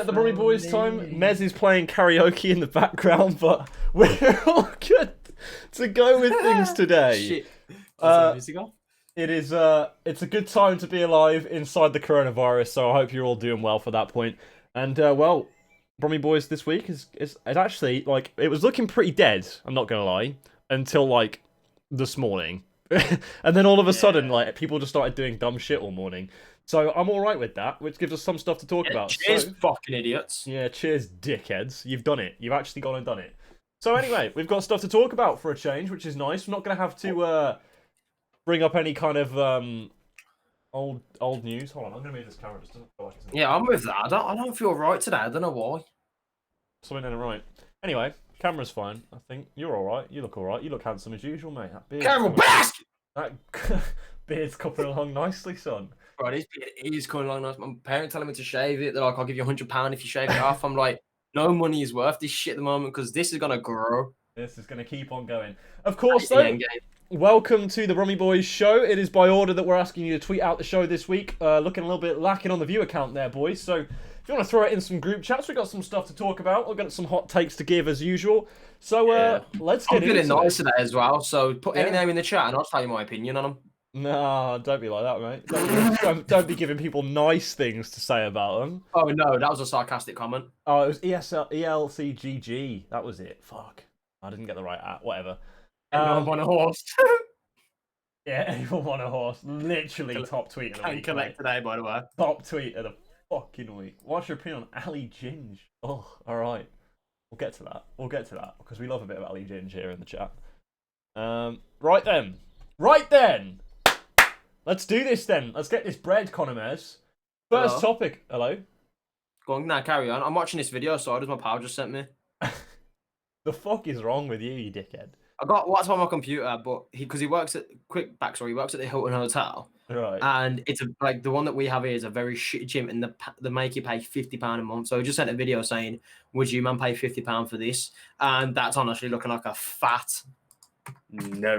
the Brummie Boys time. Mez is playing karaoke in the background, but we're all good to go with things today. Shit. It is it's a good time to be alive inside the coronavirus, so I hope you're all doing well for that point. And well, Brummie Boys this week is actually like it was looking pretty dead, I'm not gonna lie, until like this morning. And then all of a sudden, like people just started doing dumb shit all morning. So I'm alright with that, which gives us some stuff to talk about. Cheers, fucking idiots. Yeah, cheers, dickheads. You've done it. You've actually gone and done it. So anyway, we've got stuff to talk about for a change, which is nice. We're not going to have to bring up any kind of old news. Hold on, I'm going to move this camera. Just doesn't feel like it's Yeah, I'm with that. I don't feel right today. I don't know why. something ain't right. Anyway, camera's fine. I think you're all right. You look all right. You look handsome as usual, mate. That beard's Camera coming- basket. That beard's coming along nicely, son. Bro, this beard is coming along nice. My parents telling me to shave it. They're like, I'll give you £100 if you shave it off. I'm like, no money is worth this shit at the moment because this is gonna grow. This is going to keep on going. Of course, though. Welcome to the Brummie Boys show. It is by order that we're asking you to tweet out the show this week. Looking a little bit lacking on the view account there, boys. So if you want to throw it in some group chats, we've got some stuff to talk about. We've got some hot takes to give as usual. So let's get into it. I'm feeling nice today as well. So put any name in the chat and I'll tell you my opinion on them. Nah, don't be like that, mate. Don't be giving people nice things to say about them. Oh no, that was a sarcastic comment. Oh, it was ELCGG. That was it. Fuck. I didn't get the right at. Whatever. Anyone want a horse? Yeah, anyone want a horse? Literally top tweet of the Can't week. collect today, by the way. Top tweet of the fucking week. What's your opinion on Ali Ginge? Oh, alright. We'll get to that. We'll get to that. Because we love a bit of Ali Ginge here in the chat. Right then. Right then! Let's do this then. Let's get this bread, Conor Mez. First topic. Hello? Go on, now carry on. I'm watching this video, so does my pal just sent me. The fuck is wrong with you dickhead? I got what's on my computer, but because he works at quick backstory, he works at the Hilton Hotel, Right. and it's like the one that we have here is a very shitty gym, and the make you pay £50 a month. So he just sent a video saying, "Would you man pay £50 for this?" And that's honestly looking like a fat no.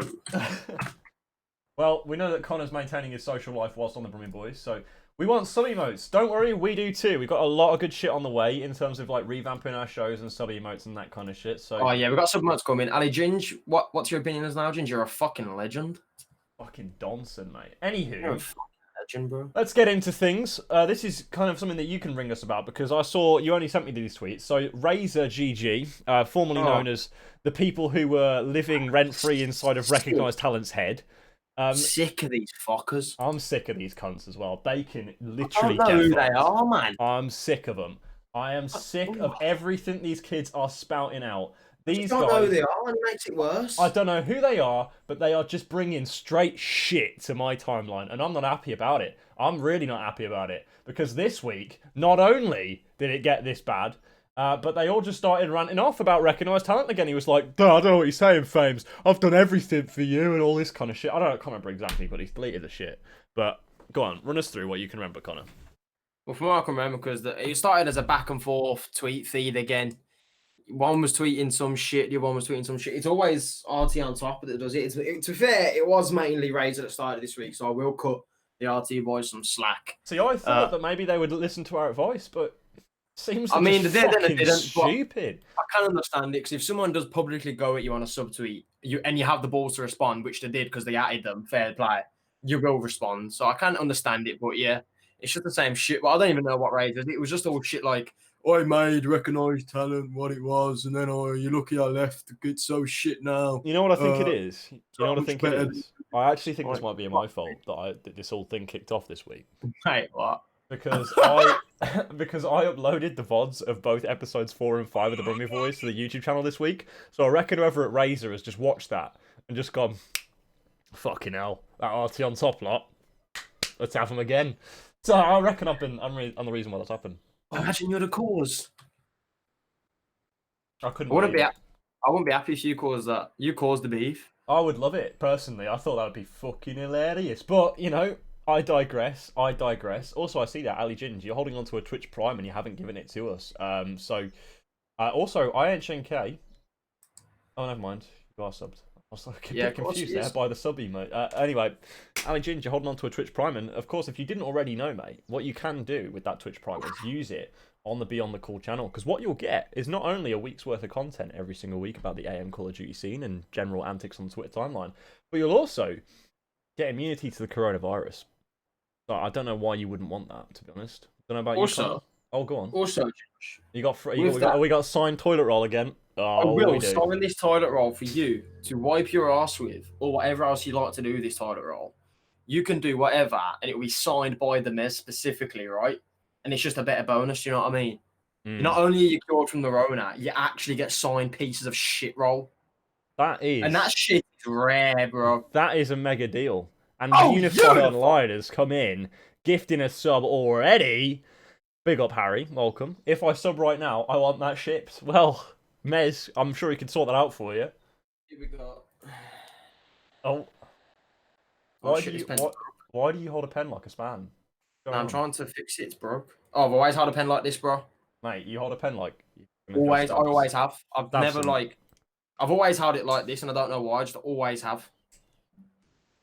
Well, we know that Connor's maintaining his social life whilst on the Brummie Boys, so we want sub emotes. Don't worry, we do too. We've got a lot of good shit on the way in terms of like revamping our shows and sub emotes and that kind of shit. So Oh yeah, we've got some months coming. Ali Ginge, what's your opinion as now, Ginge? You're a fucking legend. fucking Donson, mate. Anywho, You're a fucking legend, bro. let's get into things. This is kind of something that you can ring us about because I saw you only sent me these tweets. So Razor GG, formerly known as the people who were living rent-free inside of Recognised Talent's head. Sick of these fuckers. I'm sick of these cunts as well. They can I literally don't know who get they fucked. are, man. I'm sick of them. I am sick of everything these kids are spouting out. These I don't guys, know who they are, and it makes it worse. I don't know who they are, but they are just bringing straight shit to my timeline, and I'm not happy about it. I'm really not happy about it because this week, not only did it get this bad, but they all just started ranting off about Recognised Talent again. He was like, I don't know what he's saying, Fames. I've done everything for you and all this kind of shit. I can't remember exactly, but he's deleted the shit. But go on, run us through what you can remember, Connor. Well, from what I can remember, because it started as a back and forth tweet feed again. One was tweeting some shit, the other one was tweeting some shit. It's always RT on top that does it. To be fair, it was mainly Razor that started this week, so I will cut the RT boys some slack. See, I thought that maybe they would listen to our advice, but seems I mean, just they fucking didn't. stupid. I can understand it because if someone does publicly go at you on a subtweet, and you have the balls to respond, which they did because they added them, fair play, you will respond. So I can understand it, but yeah, it's just the same shit. Well, I don't even know what Razor did. It was just all shit like, I made Recognised Talent what it was, and then you're lucky I left. It's so shit now. You know what I think it is? You know what I think it better. is? I actually think this might be my fault that this whole thing kicked off this week. Wait, what? Because I uploaded the VODs of both episodes 4 and 5 of the Brummie Boys to the YouTube channel this week. So I reckon whoever at Razor has just watched that and just gone, fucking hell, that RT on top lot. Let's have them again. So I reckon I'm the reason why that's happened. Imagine you're the cause. I couldn't. I wouldn't be happy if you caused that. You caused the beef. I would love it personally. I thought that would be fucking hilarious. But you know, I digress. Also, I see that Ali Ginge, you're holding on to a Twitch Prime and you haven't given it to us. Also, IHNK. Oh, never mind. You are subbed. I was like a bit confused there by the sub emote. Anyway, Ali Ginge, you're holding on to a Twitch Prime, and of course, if you didn't already know, mate, what you can do with that Twitch Prime is use it on the Beyond the Call channel, because what you'll get is not only a week's worth of content every single week about the AM Call of Duty scene and general antics on the Twitter timeline, but you'll also get immunity to the coronavirus. So I don't know why you wouldn't want that, to be honest. Don't know about you, Connor. Oh, go on. Also, Josh, we got signed toilet roll again. I Oh, will sign this toilet roll for you to wipe your ass with, or whatever else you like to do with this toilet roll. You can do whatever, and it will be signed by the Mez specifically, right? And it's just a better bonus, you know what I mean? Not only are you cured from the Rona, you actually get signed pieces of shit roll. That is. And that shit is rare, bro. That is a mega deal. And Unify Online has come in, gifting a sub already. Big up, Harry. Welcome. If I sub right now, I want that shipped. Well, Mez, I'm sure he can sort that out for you. Here we go. Oh. Why do you hold a pen like a span? I'm trying to fix it, it's broke. Oh, I've always held a pen like this, bro. Mate, you hold a pen like... I always have. I've always held it like this, and I don't know why, I just always have.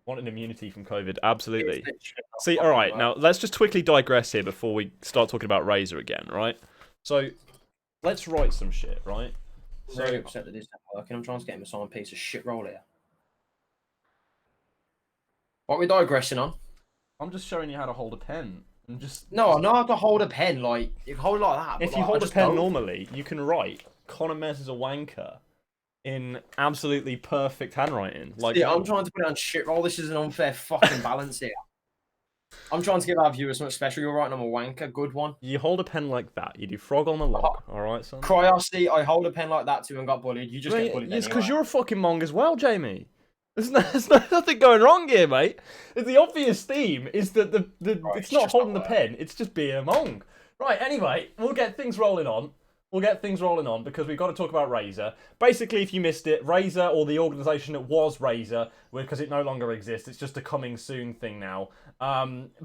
Want an immunity from COVID, absolutely. See, alright, now let's just quickly digress here before we start talking about Razer again, right? So, let's write some shit, right? I'm really upset that this isn't working. I'm trying to get him a signed piece of shit roll here. What are we digressing on? I'm just showing you how to hold a pen. No, I know how to hold a pen, like, you can hold it like that. If you hold a pen normally, you can write, Connor Mez is a wanker, in absolutely perfect handwriting. Like, yeah, I'm trying to put it on shit roll. This is an unfair fucking balance here. I'm trying to give our viewers something special. You're writing I'm a wanker. Good one. You hold a pen like that. You do frog on the log. Alright, son? Cryosity, I hold a pen like that too and got bullied. You just get bullied. It's because you're a fucking mong as well, Jamie. There's nothing going wrong here, mate. The obvious theme is that it's not holding the pen, it's just being a mong. Right, anyway, we'll get things rolling on. Because we've got to talk about Razer. Basically, if you missed it, Razer, or the organisation that was Razer, because it no longer exists, it's just a coming soon thing now,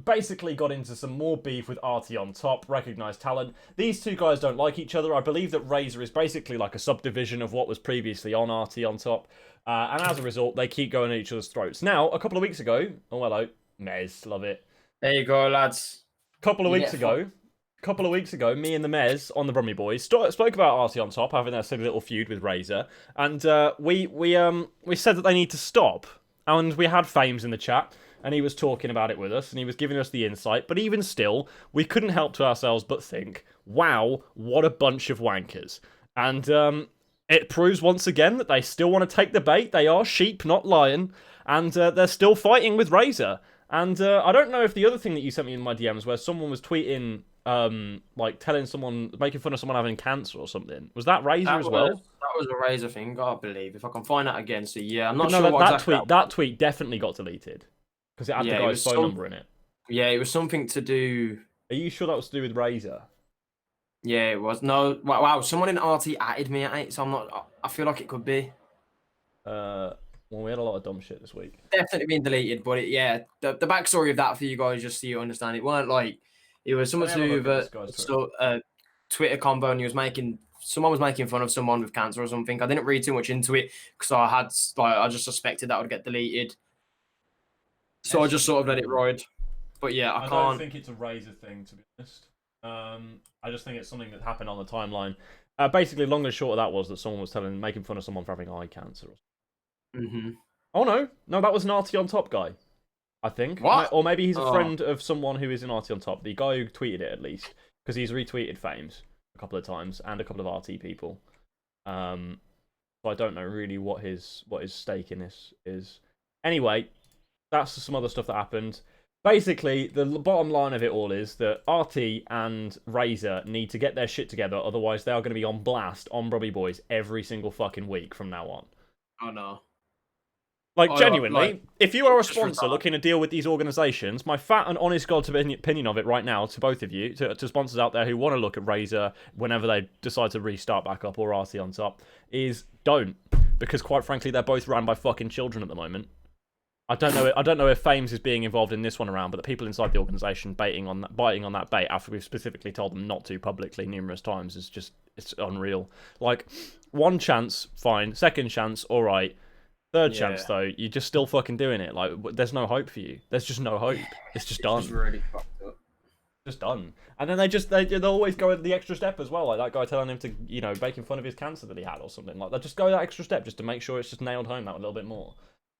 basically got into some more beef with RT on top, recognised talent. These two guys don't like each other. I believe that Razer is basically like a subdivision of what was previously on RT on top. And as a result, they keep going at each other's throats. Now, a couple of weeks ago... Oh, hello. Mez, love it. There you go, lads. A couple of weeks ago, me and the Mez on the Brummie Boys spoke about RT on top, having that silly little feud with Razer. And we said that they need to stop. And we had Fames in the chat, and he was talking about it with us, and he was giving us the insight. But even still, we couldn't help to ourselves but think, wow, what a bunch of wankers. And... it proves once again that they still want to take the bait. They are sheep, not lion. And they're still fighting with Razer. And I don't know if the other thing that you sent me in my DMs where someone was tweeting, like telling someone, making fun of someone having cancer or something. Was that Razer as well? That was a Razer thing, I believe. If I can find that again. So yeah, I'm not sure what exactly that tweet definitely got deleted. Because it had the guy's phone number in it. Yeah, it was something to do... Are you sure that was to do with Razer? Yeah, it was. No, wow, someone in RT added me at it, so I'm not... I feel like it could be. Well, we had a lot of dumb shit this week. Definitely been deleted, but yeah, the backstory of that for you guys, just so you understand, it weren't like... It was something to do with a Twitter combo, and someone was making fun of someone with cancer or something. I didn't read too much into it, because I just suspected that would get deleted. So I just sort of let it ride. But yeah, I don't think it's a Razer thing, to be honest. I just think it's something that happened on the timeline. Basically, long and short of that was that someone was making fun of someone for having eye cancer. Oh no, that was an RT on top guy, I think. What? Or maybe he's a friend of someone who is in RT on top. The guy who tweeted it, at least, because he's retweeted Fames a couple of times and a couple of RT people. So I don't know really what his stake in this is. Anyway, that's some other stuff that happened. Basically, the bottom line of it all is that RT and Razer need to get their shit together, otherwise they are going to be on blast on Brummie Boys every single fucking week from now on. Oh no. Like, genuinely, if you are a sponsor looking to deal with these organisations, my fat and honest God's opinion of it right now, to both of you, to sponsors out there who want to look at Razer whenever they decide to restart back up, or RT on top, is don't. Because quite frankly, they're both run by fucking children at the moment. I don't know if Fames is being involved in this one around, but the people inside the organisation biting on that bait after we've specifically told them not to publicly numerous times is just, it's unreal. Like, one chance, fine. Second chance, all right. Third chance, though, you're just still fucking doing it. Like, there's no hope for you. There's just no hope. It's just done. It's really fucked up. just done. And then they'll always go the extra step as well, like that guy telling him to, you know, making fun of his cancer that he had or something. Like, they just go that extra step just to make sure it's just nailed home that little bit more.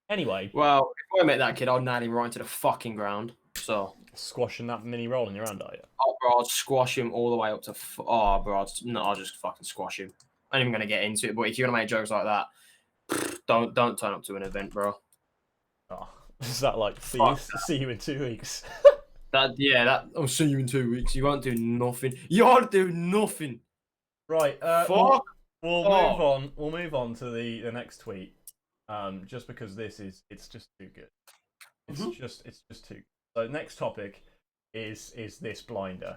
Anyway. Well, if I met that kid, I'd nail him right into the fucking ground. So Squashing that mini roll in your hand, are you? Oh, bro, I'd squash him all the way up to. Oh, bro, I'll just fucking squash him. I'm not even gonna get into it, but if you're gonna make jokes like that, don't turn up to an event, bro. Oh, is that like see you in 2 weeks? I'll see you in 2 weeks. You won't do nothing. You won't do nothing. Right. Fuck. We'll move on. We'll move on to the next tweet. Just because it's just too good. It's just too good. So next topic is this blinder.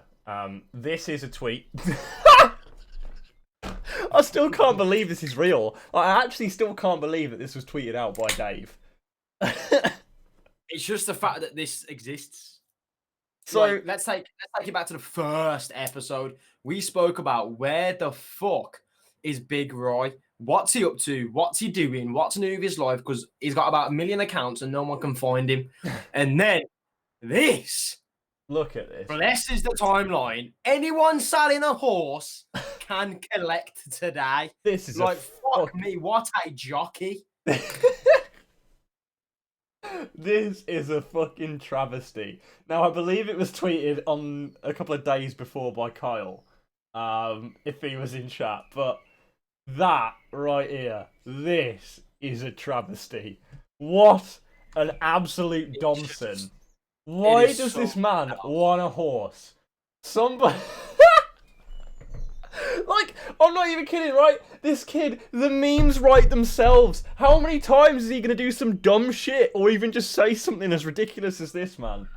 This is a tweet. I still can't believe this is real. I actually still can't believe that this was tweeted out by Dave. It's just the fact that this exists. So like, let's take it back to the first episode. We spoke about where the fuck is Big Roy? What's he up to? What's he doing? What's new of his life? Because he's got about 1 million accounts and no one can find him. And then this. Look at this. This is the timeline. Anyone selling a horse can collect today. This is like, fuck me, what a jockey. This is a fucking travesty. Now, I believe it was tweeted on a couple of days before by Kyle, if he was in chat. But that right here, this is a travesty. What an absolute Donson. Why does this man want a horse? Somebody... Like, I'm not even kidding, right? This kid, the memes write themselves. How many times is he going to do some dumb shit or even just say something as ridiculous as this, man?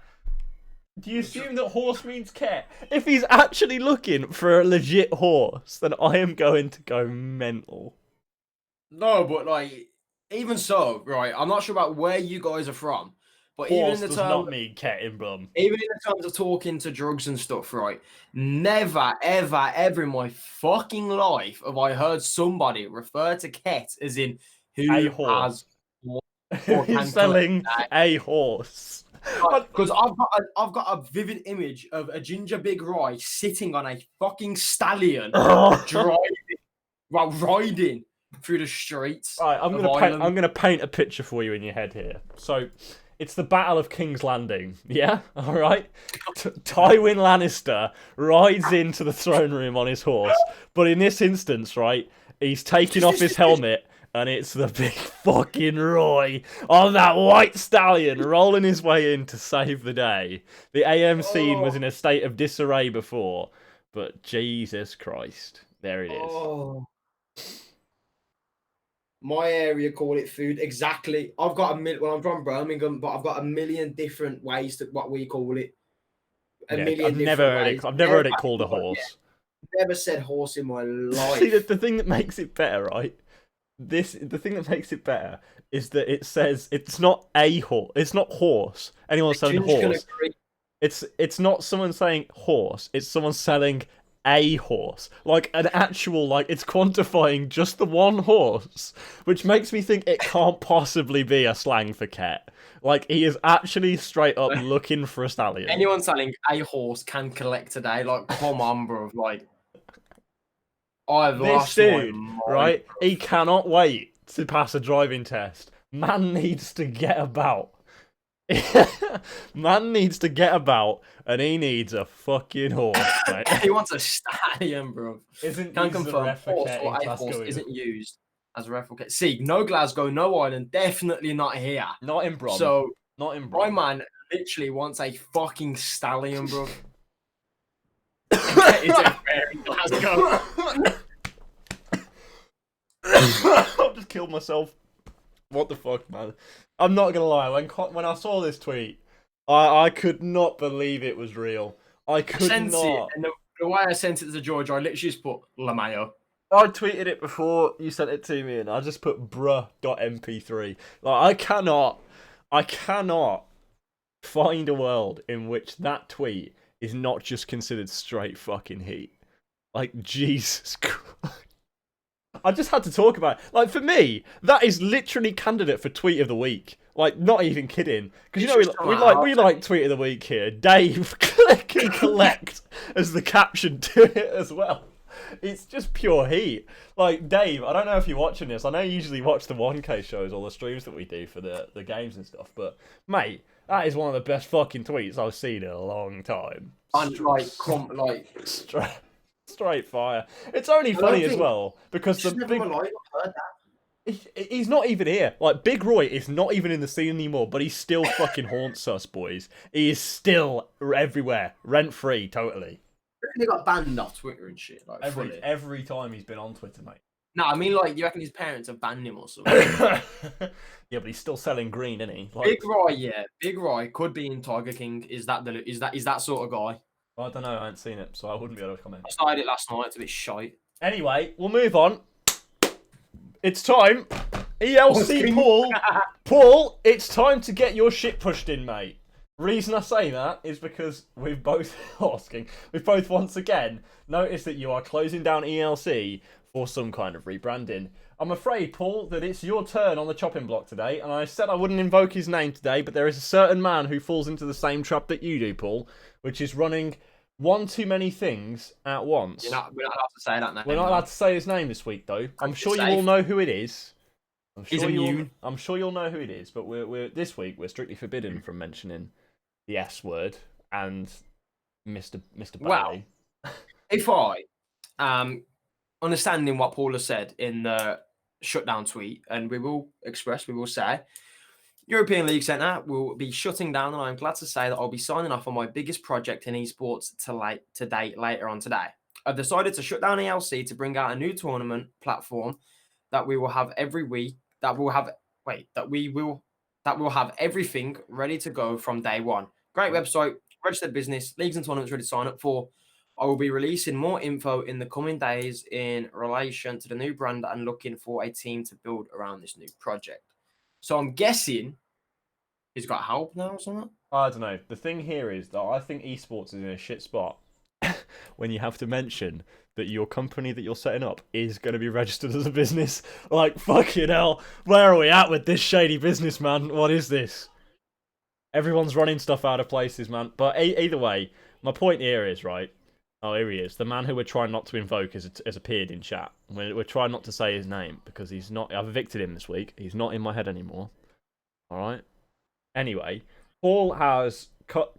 Do you assume that horse means cat? If he's actually looking for a legit horse, then I am going to go mental. No, but like, even so, right, I'm not sure about where you guys are from, but horse even in the does term, not mean cat in Brum. Even in the terms of talking to drugs and stuff, right? Never, ever, ever in my fucking life have I heard somebody refer to cat as in who a horse. Who's selling a horse. Because I've got a vivid image of a ginger Big Roy sitting on a fucking stallion, riding through the streets. Right, I'm gonna paint a picture for you in your head here. So, it's the Battle of King's Landing, yeah? All right. Tywin Lannister rides into the throne room on his horse, but in this instance, right, he's taking off his helmet. And it's the big fucking Roy on that white stallion rolling his way in to save the day. The AM scene was in a state of disarray before, but Jesus Christ, there it is. Oh. My area call it food. Exactly. I've got I'm from Birmingham, but I've got 1 million different ways to what we call it. I've never heard it called a horse. Never said horse in my life. See, the thing that makes it better, right? The thing that makes it better is that it says it's not a horse. It's not horse. Anyone selling horse. It's not someone saying horse. It's someone selling a horse. Like an actual, like, it's quantifying just the one horse, which makes me think it can't possibly be a slang for cat. Like, he is actually straight up looking for a stallion. Anyone selling a horse can collect today. Like, come on, bro. Like, I've lost my mind, right? He cannot wait to pass a driving test. Man needs to get about. Man needs to get about, and he needs a fucking horse, mate. He wants a stallion, bro. Can confirm horse or a horse isn't used as a replica. See, no Glasgow, no Ireland, definitely not here. Not in Brum. So, not in Brum. My man literally wants a fucking stallion, bro. It's a very Glasgow. I've just killed myself. What the fuck, man? I'm not gonna lie. When I saw this tweet, I could not believe it was real. I could not. And the way I sent it to George, I literally just put LaMayo. I tweeted it before you sent it to me, and I just put bruh.mp3. Like, I cannot find a world in which that tweet is not just considered straight fucking heat. Like, Jesus Christ. I just had to talk about it. Like, for me, that is literally candidate for tweet of the week. Like, not even kidding. Because you It's know just we somehow- like tweet of the week here. Dave, click and collect as the caption to it as well. It's just pure heat. Like, Dave, I don't know if you're watching this. I know you usually watch the 1K shows or the streams that we do for the games and stuff. But, mate, that is one of the best fucking tweets I've seen in a long time. And Straight fire. It's only funny as well because the never big... in my life I've heard that. He's not even here. Like, Big Roy is not even in the scene anymore, but he still fucking haunts us, boys. He is still everywhere. Rent-free, totally. They got banned off Twitter and shit. Like Every time he's been on Twitter, mate. No, I mean, like, you reckon his parents have banned him or something? Yeah, but he's still selling green, isn't he? Like, Big Roy, yeah. Big Roy could be in Tiger King. Is that sort of guy? I don't know. I haven't seen it, so I wouldn't be able to comment. I started it last night. It's a bit shite. Anyway, we'll move on. It's time. ELC Paul. Paul, it's time to get your shit pushed in, mate. Reason I say that is because we've both once again noticed that you are closing down ELC for some kind of rebranding. I'm afraid, Paul, that it's your turn on the chopping block today, and I said I wouldn't invoke his name today, but there is a certain man who falls into the same trap that you do, Paul, which is running one too many things at once. We're not allowed to say that name. We're not allowed to say his name this week, though. I'm sure you all know who it is. He's immune. I'm sure you'll know who it is, but we're this week we're strictly forbidden from mentioning the S word and Mr. Bailey. Well, if I, understanding what Paul has said in the shutdown tweet, and we will say, European League Centre will be shutting down, and I'm glad to say that I'll be signing off on my biggest project in esports to date later on today. I've decided to shut down ELC to bring out a new tournament platform that we will have every week. That will have everything ready to go from day one. Great website, registered business, leagues and tournaments ready to sign up for. I will be releasing more info in the coming days in relation to the new brand and looking for a team to build around this new project. So I'm guessing he's got help now or something? I don't know. The thing here is that I think esports is in a shit spot when you have to mention that your company that you're setting up is going to be registered as a business. Like, fucking hell, where are we at with this shady business, man? What is this? Everyone's running stuff out of places, man. But either way, my point here is, right? Oh, here he is. The man who we're trying not to invoke has appeared in chat. We're trying not to say his name because he's not... I've evicted him this week. He's not in my head anymore. All right? Anyway, Paul has cut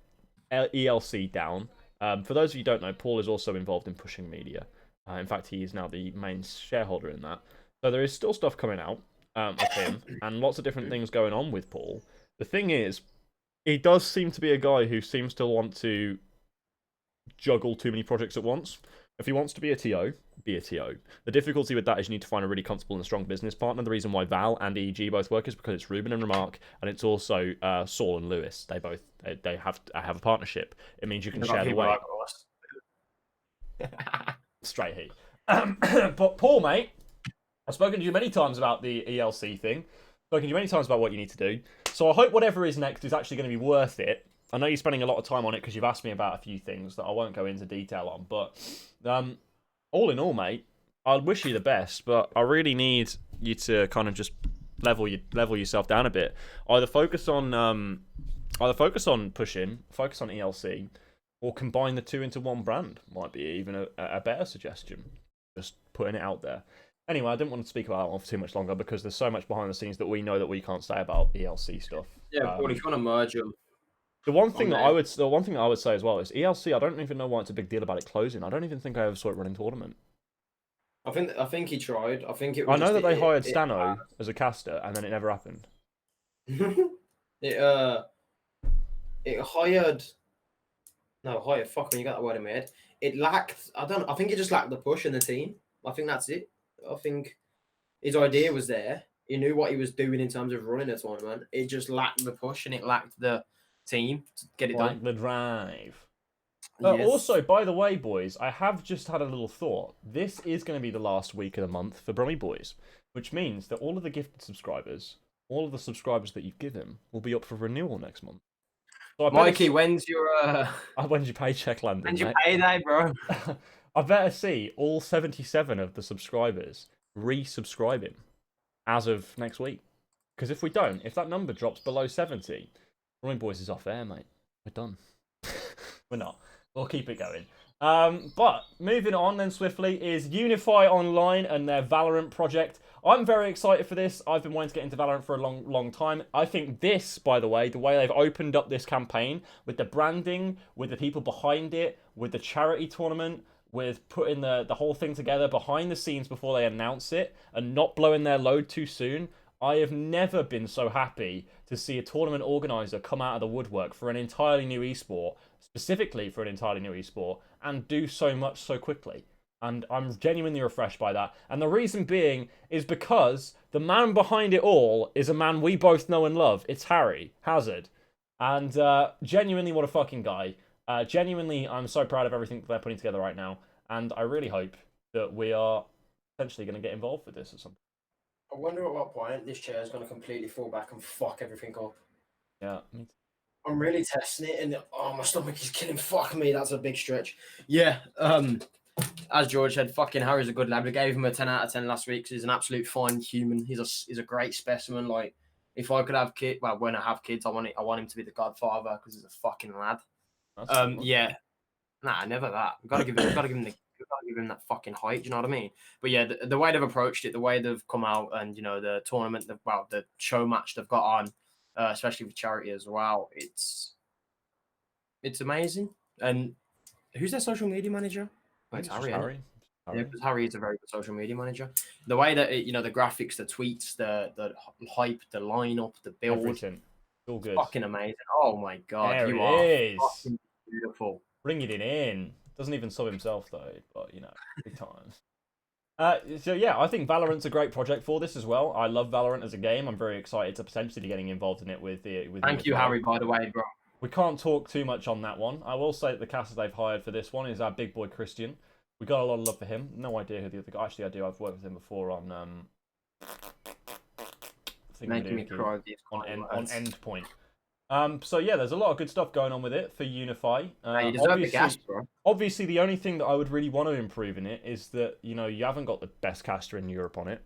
ELC down. For those of you who don't know, Paul is also involved in pushing media. In fact, he is now the main shareholder in that. So there is still stuff coming out of him and lots of different things going on with Paul. The thing is, he does seem to be a guy who seems to want to juggle too many projects at once. If he wants to be a TO, be a TO. The difficulty with that is you need to find a really comfortable and strong business partner. The reason why Val and EEG both work is because it's Ruben and Remark, and it's also Saul and Lewis. They have a partnership. It means you can share the weight. Straight heat. But Paul, mate, I've spoken to you many times about the ELC thing. Spoken to you many times about what you need to do. So I hope whatever is next is actually going to be worth it. I know you're spending a lot of time on it because you've asked me about a few things that I won't go into detail on. But all in all, mate, I wish you the best. But I really need you to kind of just level yourself down a bit. Either focus on pushing, focus on ELC, or combine the two into one brand. Might be even a better suggestion. Just putting it out there. Anyway, I didn't want to speak about that one for too much longer because there's so much behind the scenes that we know that we can't say about ELC stuff. Yeah, but if you want to merge them. The one thing that I would say as well is ELC. I don't even know why it's a big deal about it closing. I don't even think I ever saw it running tournament. I think he tried. I think it. I know that they hired Stano as a caster, and then it never happened. it hired. No, hired. Fuck me, you got that word in my head. It lacked. I think it just lacked the push in the team. I think that's it. I think his idea was there. He knew what he was doing in terms of running a tournament. It just lacked the push and it lacked the team to get it done. The drive. Yes. Also, by the way, boys, I have just had a little thought. This is going to be the last week of the month for Brummie Boys, which means that all of the gifted subscribers, all of the subscribers that you've given, will be up for renewal next month. So Mikey, when's your when's your paycheck landing? When's your payday, bro? I better see all 77 of the subscribers resubscribing as of next week. Because if we don't, if that number drops below 70, Brummie Boys is off air, mate. We're done. We're not. We'll keep it going. But moving on then swiftly is Unify Online and their Valorant project. I'm very excited for this. I've been wanting to get into Valorant for a long time. I think this, by the way they've opened up this campaign with the branding, with the people behind it, with the charity tournament, with putting the whole thing together behind the scenes before they announce it and not blowing their load too soon. I have never been so happy to see a tournament organizer come out of the woodwork for an entirely new esport, specifically for an entirely new esport, and do so much so quickly. And I'm genuinely refreshed by that. And the reason being is because the man behind it all is a man we both know and love. It's Harry Hazard. And genuinely, what a fucking guy. Genuinely, I'm so proud of everything that they're putting together right now. And I really hope that we are potentially going to get involved with this at some point. I wonder at what point this chair is going to completely fall back and fuck everything up. Yeah, me too. I'm really testing it, and my stomach is killing. Fuck me, that's a big stretch. Yeah. As George said, fucking Harry's a good lad. We gave him a 10 out of 10 last week because he's an absolute fine human. He's a great specimen. Like, if I could have kids, well, when I have kids, I want him to be the godfather because he's a fucking lad. Yeah. Nah, never that. We've got to give him that fucking height. Do you know what I mean? But yeah, the way they've approached it, the way they've come out, and the tournament, the show match they've got on, especially with charity as well. It's amazing. And who's their social media manager? It's Harry. Yeah, because Harry is a very good social media manager. The way that the graphics, the tweets, the hype, the lineup, the build, everything, all good. Fucking amazing. Oh my god, there you are fucking beautiful. Bringing it in. Doesn't even sub himself though, but big times. So yeah, I think Valorant's a great project for this as well. I love Valorant as a game. I'm very excited to potentially be getting involved in it with Thank you, Harry, by the way, bro. We can't talk too much on that one. I will say that the caster they've hired for this one is our big boy Christian. We got a lot of love for him. No idea who the other guy. Actually, I do. I've worked with him before on making me cry on Endpoint. So yeah, there's a lot of good stuff going on with it for Unify. You deserve the gas, bro. Obviously, the only thing that I would really want to improve in it is that you haven't got the best caster in Europe on it.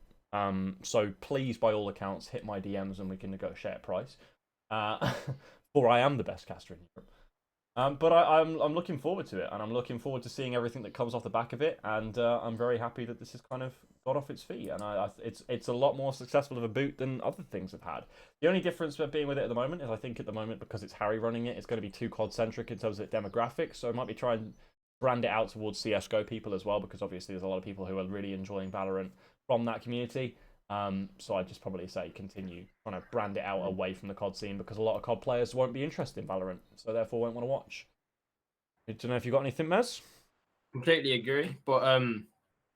So please, by all accounts, hit my DMs and we can negotiate a price. For I am the best caster in Europe. But I'm looking forward to it, and I'm looking forward to seeing everything that comes off the back of it. And I'm very happy that this has kind of got off its feet, and it's a lot more successful of a boot than other things have had. The only difference with being with it at the moment is I think at the moment, because it's Harry running it, it's going to be too COD centric in terms of demographics. So I might be trying to brand it out towards CS:GO people as well, because obviously there's a lot of people who are really enjoying Valorant from that community. So I'd just probably say continue trying to brand it out away from the COD scene, because a lot of COD players won't be interested in Valorant, so therefore won't want to watch. I don't know if you got anything, Mez? Completely agree, but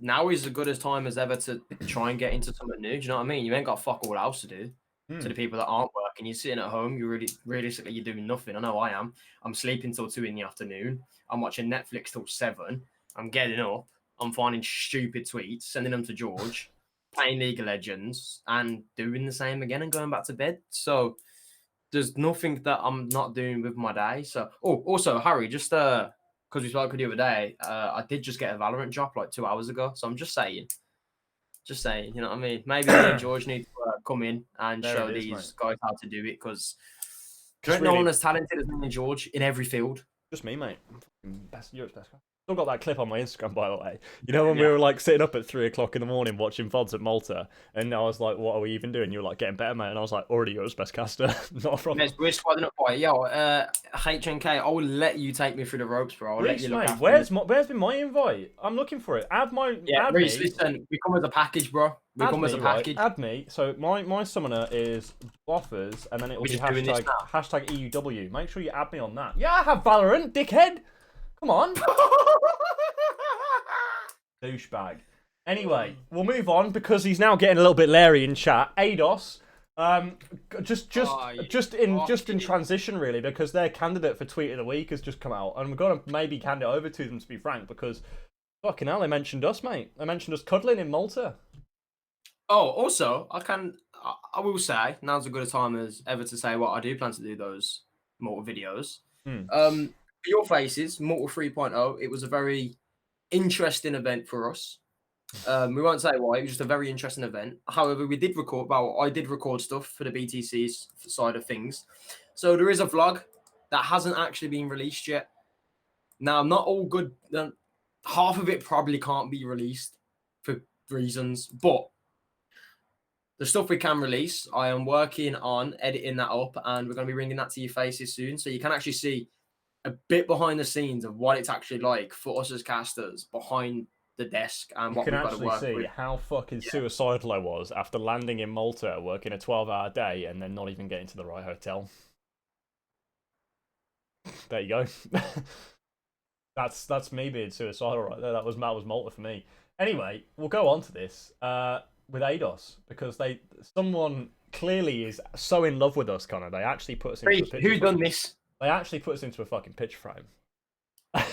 now is as good a time as ever to try and get into something new. Do you know what I mean? You ain't got fuck all else to do. To the people that aren't working, you're sitting at home. You're realistically, you're doing nothing. I know I am. I'm sleeping till 2 in the afternoon. I'm watching Netflix till 7. I'm getting up. I'm finding stupid tweets, sending them to George, playing League of Legends, and doing the same again and going back to bed. So there's nothing that I'm not doing with my day. So, also Harry, just because we spoke the other day, I did just get a Valorant drop like 2 hours ago. So I'm just saying, you know what I mean? Maybe me and George need to come in and show these guys how to do it, because no one as talented as me and George in every field. Just me, mate. Europe's best guy. Still got that clip on my Instagram, by the way. You know when we were like sitting up at 3 o'clock in the morning watching VODs at Malta, and I was like, "What are we even doing?" You were like, "Getting better, mate," and I was like, "Already Europe's best caster, not a problem." We're squadding up, boy. Yo, HNK, I will let you take me through the ropes, bro. I'll let you look mate, after where's been my invite? I'm looking for it. Add my Reese, listen, we come as a package, bro. We come as a package. Add me. So my summoner is Boffers, and then it will be hashtag EUW. Make sure you add me on that. Yeah, I have Valorant, dickhead. Come on. Douchebag. Anyway, we'll move on because he's now getting a little bit leery in chat. ADOS, just in transition really, because their candidate for tweet of the week has just come out, and we're gonna maybe hand it over to them, to be frank, because fucking hell, they mentioned us, mate. They mentioned us cuddling in Malta. Oh, also, I will say now's as good a time as ever to say what I do plan to do those Malta videos. For your faces, Malta 3.0, it was a very interesting event for us. We won't say why. It was just a very interesting event. However, we did record. Well, I did record stuff for the BTC's side of things. So there is a vlog that hasn't actually been released yet. Now, not all good. Half of it probably can't be released for reasons, but the stuff we can release, I am working on editing that up, and we're going to be bringing that to your faces soon, so you can actually see a bit behind the scenes of what it's actually like for us as casters behind the desk and You what can we've got to actually work see with. how fucking Yeah. suicidal I was after landing in Malta, working a 12-hour day, and then not even getting to the right hotel. There you go. That's me being suicidal right there. That was Malta for me. Anyway, we'll go on to this with ADOS because someone clearly is so in love with us, Connor. They actually put us into a picture Who frame. done this? They actually put us into a fucking picture frame.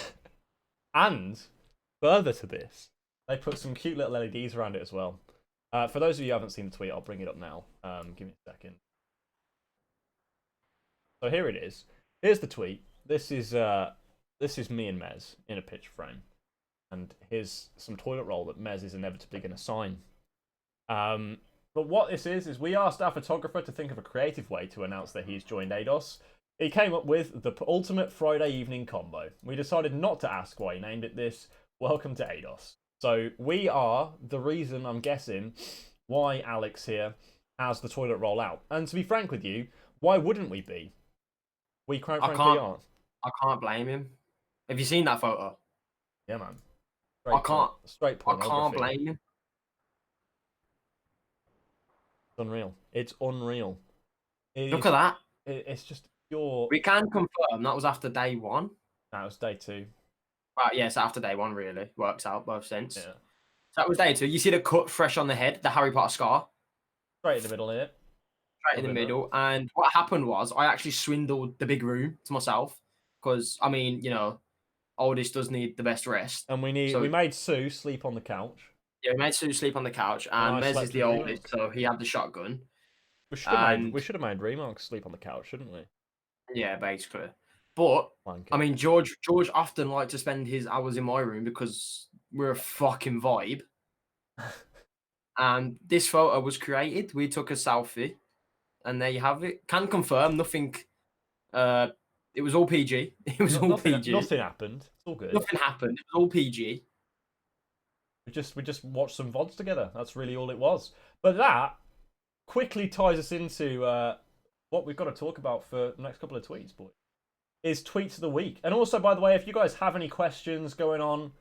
And further to this, they put some cute little LEDs around it as well. For those of you who haven't seen the tweet, I'll bring it up now. Give me a second. So here it is. Here's the tweet. This is me and Mez in a picture frame, and here's some toilet roll that Mez is inevitably going to sign. But what this is we asked our photographer to think of a creative way to announce that he's joined ADOS. He came up with the ultimate Friday evening combo. We decided not to ask why he named it this. Welcome to ADOS. So we are the reason, I'm guessing, why Alex here has the toilet roll out. And to be frank with you, why wouldn't we be? We quite frankly aren't. I can't blame him. Have you seen that photo? Yeah, man. Straight I pornography. can't blame him. It's unreal. It's unreal. Look at that. It's just pure. We can confirm that was after day one. That was day 2. Right, yes, after day one, really. Works out both sense. Yeah. So that was day 2. You see the cut fresh on the head, the Harry Potter scar? Straight in the middle here. Right in the middle. And what happened was I actually swindled the big room to myself because, I mean, oldest does need the best rest. And we made Sue sleep on the couch. Yeah, we made Sue sleep on the couch, and Mez is the oldest, so he had the shotgun. We should have made Remark sleep on the couch, shouldn't we? Yeah, basically. But I mean, George often liked to spend his hours in my room because we're a fucking vibe. And this photo was created. We took a selfie, and there you have it. Can confirm nothing. It was all PG. It was all PG. Nothing happened. It's all good. Nothing happened. It was all PG. We just watched some VODs together. That's really all it was. But that quickly ties us into what we've got to talk about for the next couple of tweets, boys. Is tweets of the week. And also, by the way, if you guys have any questions going on,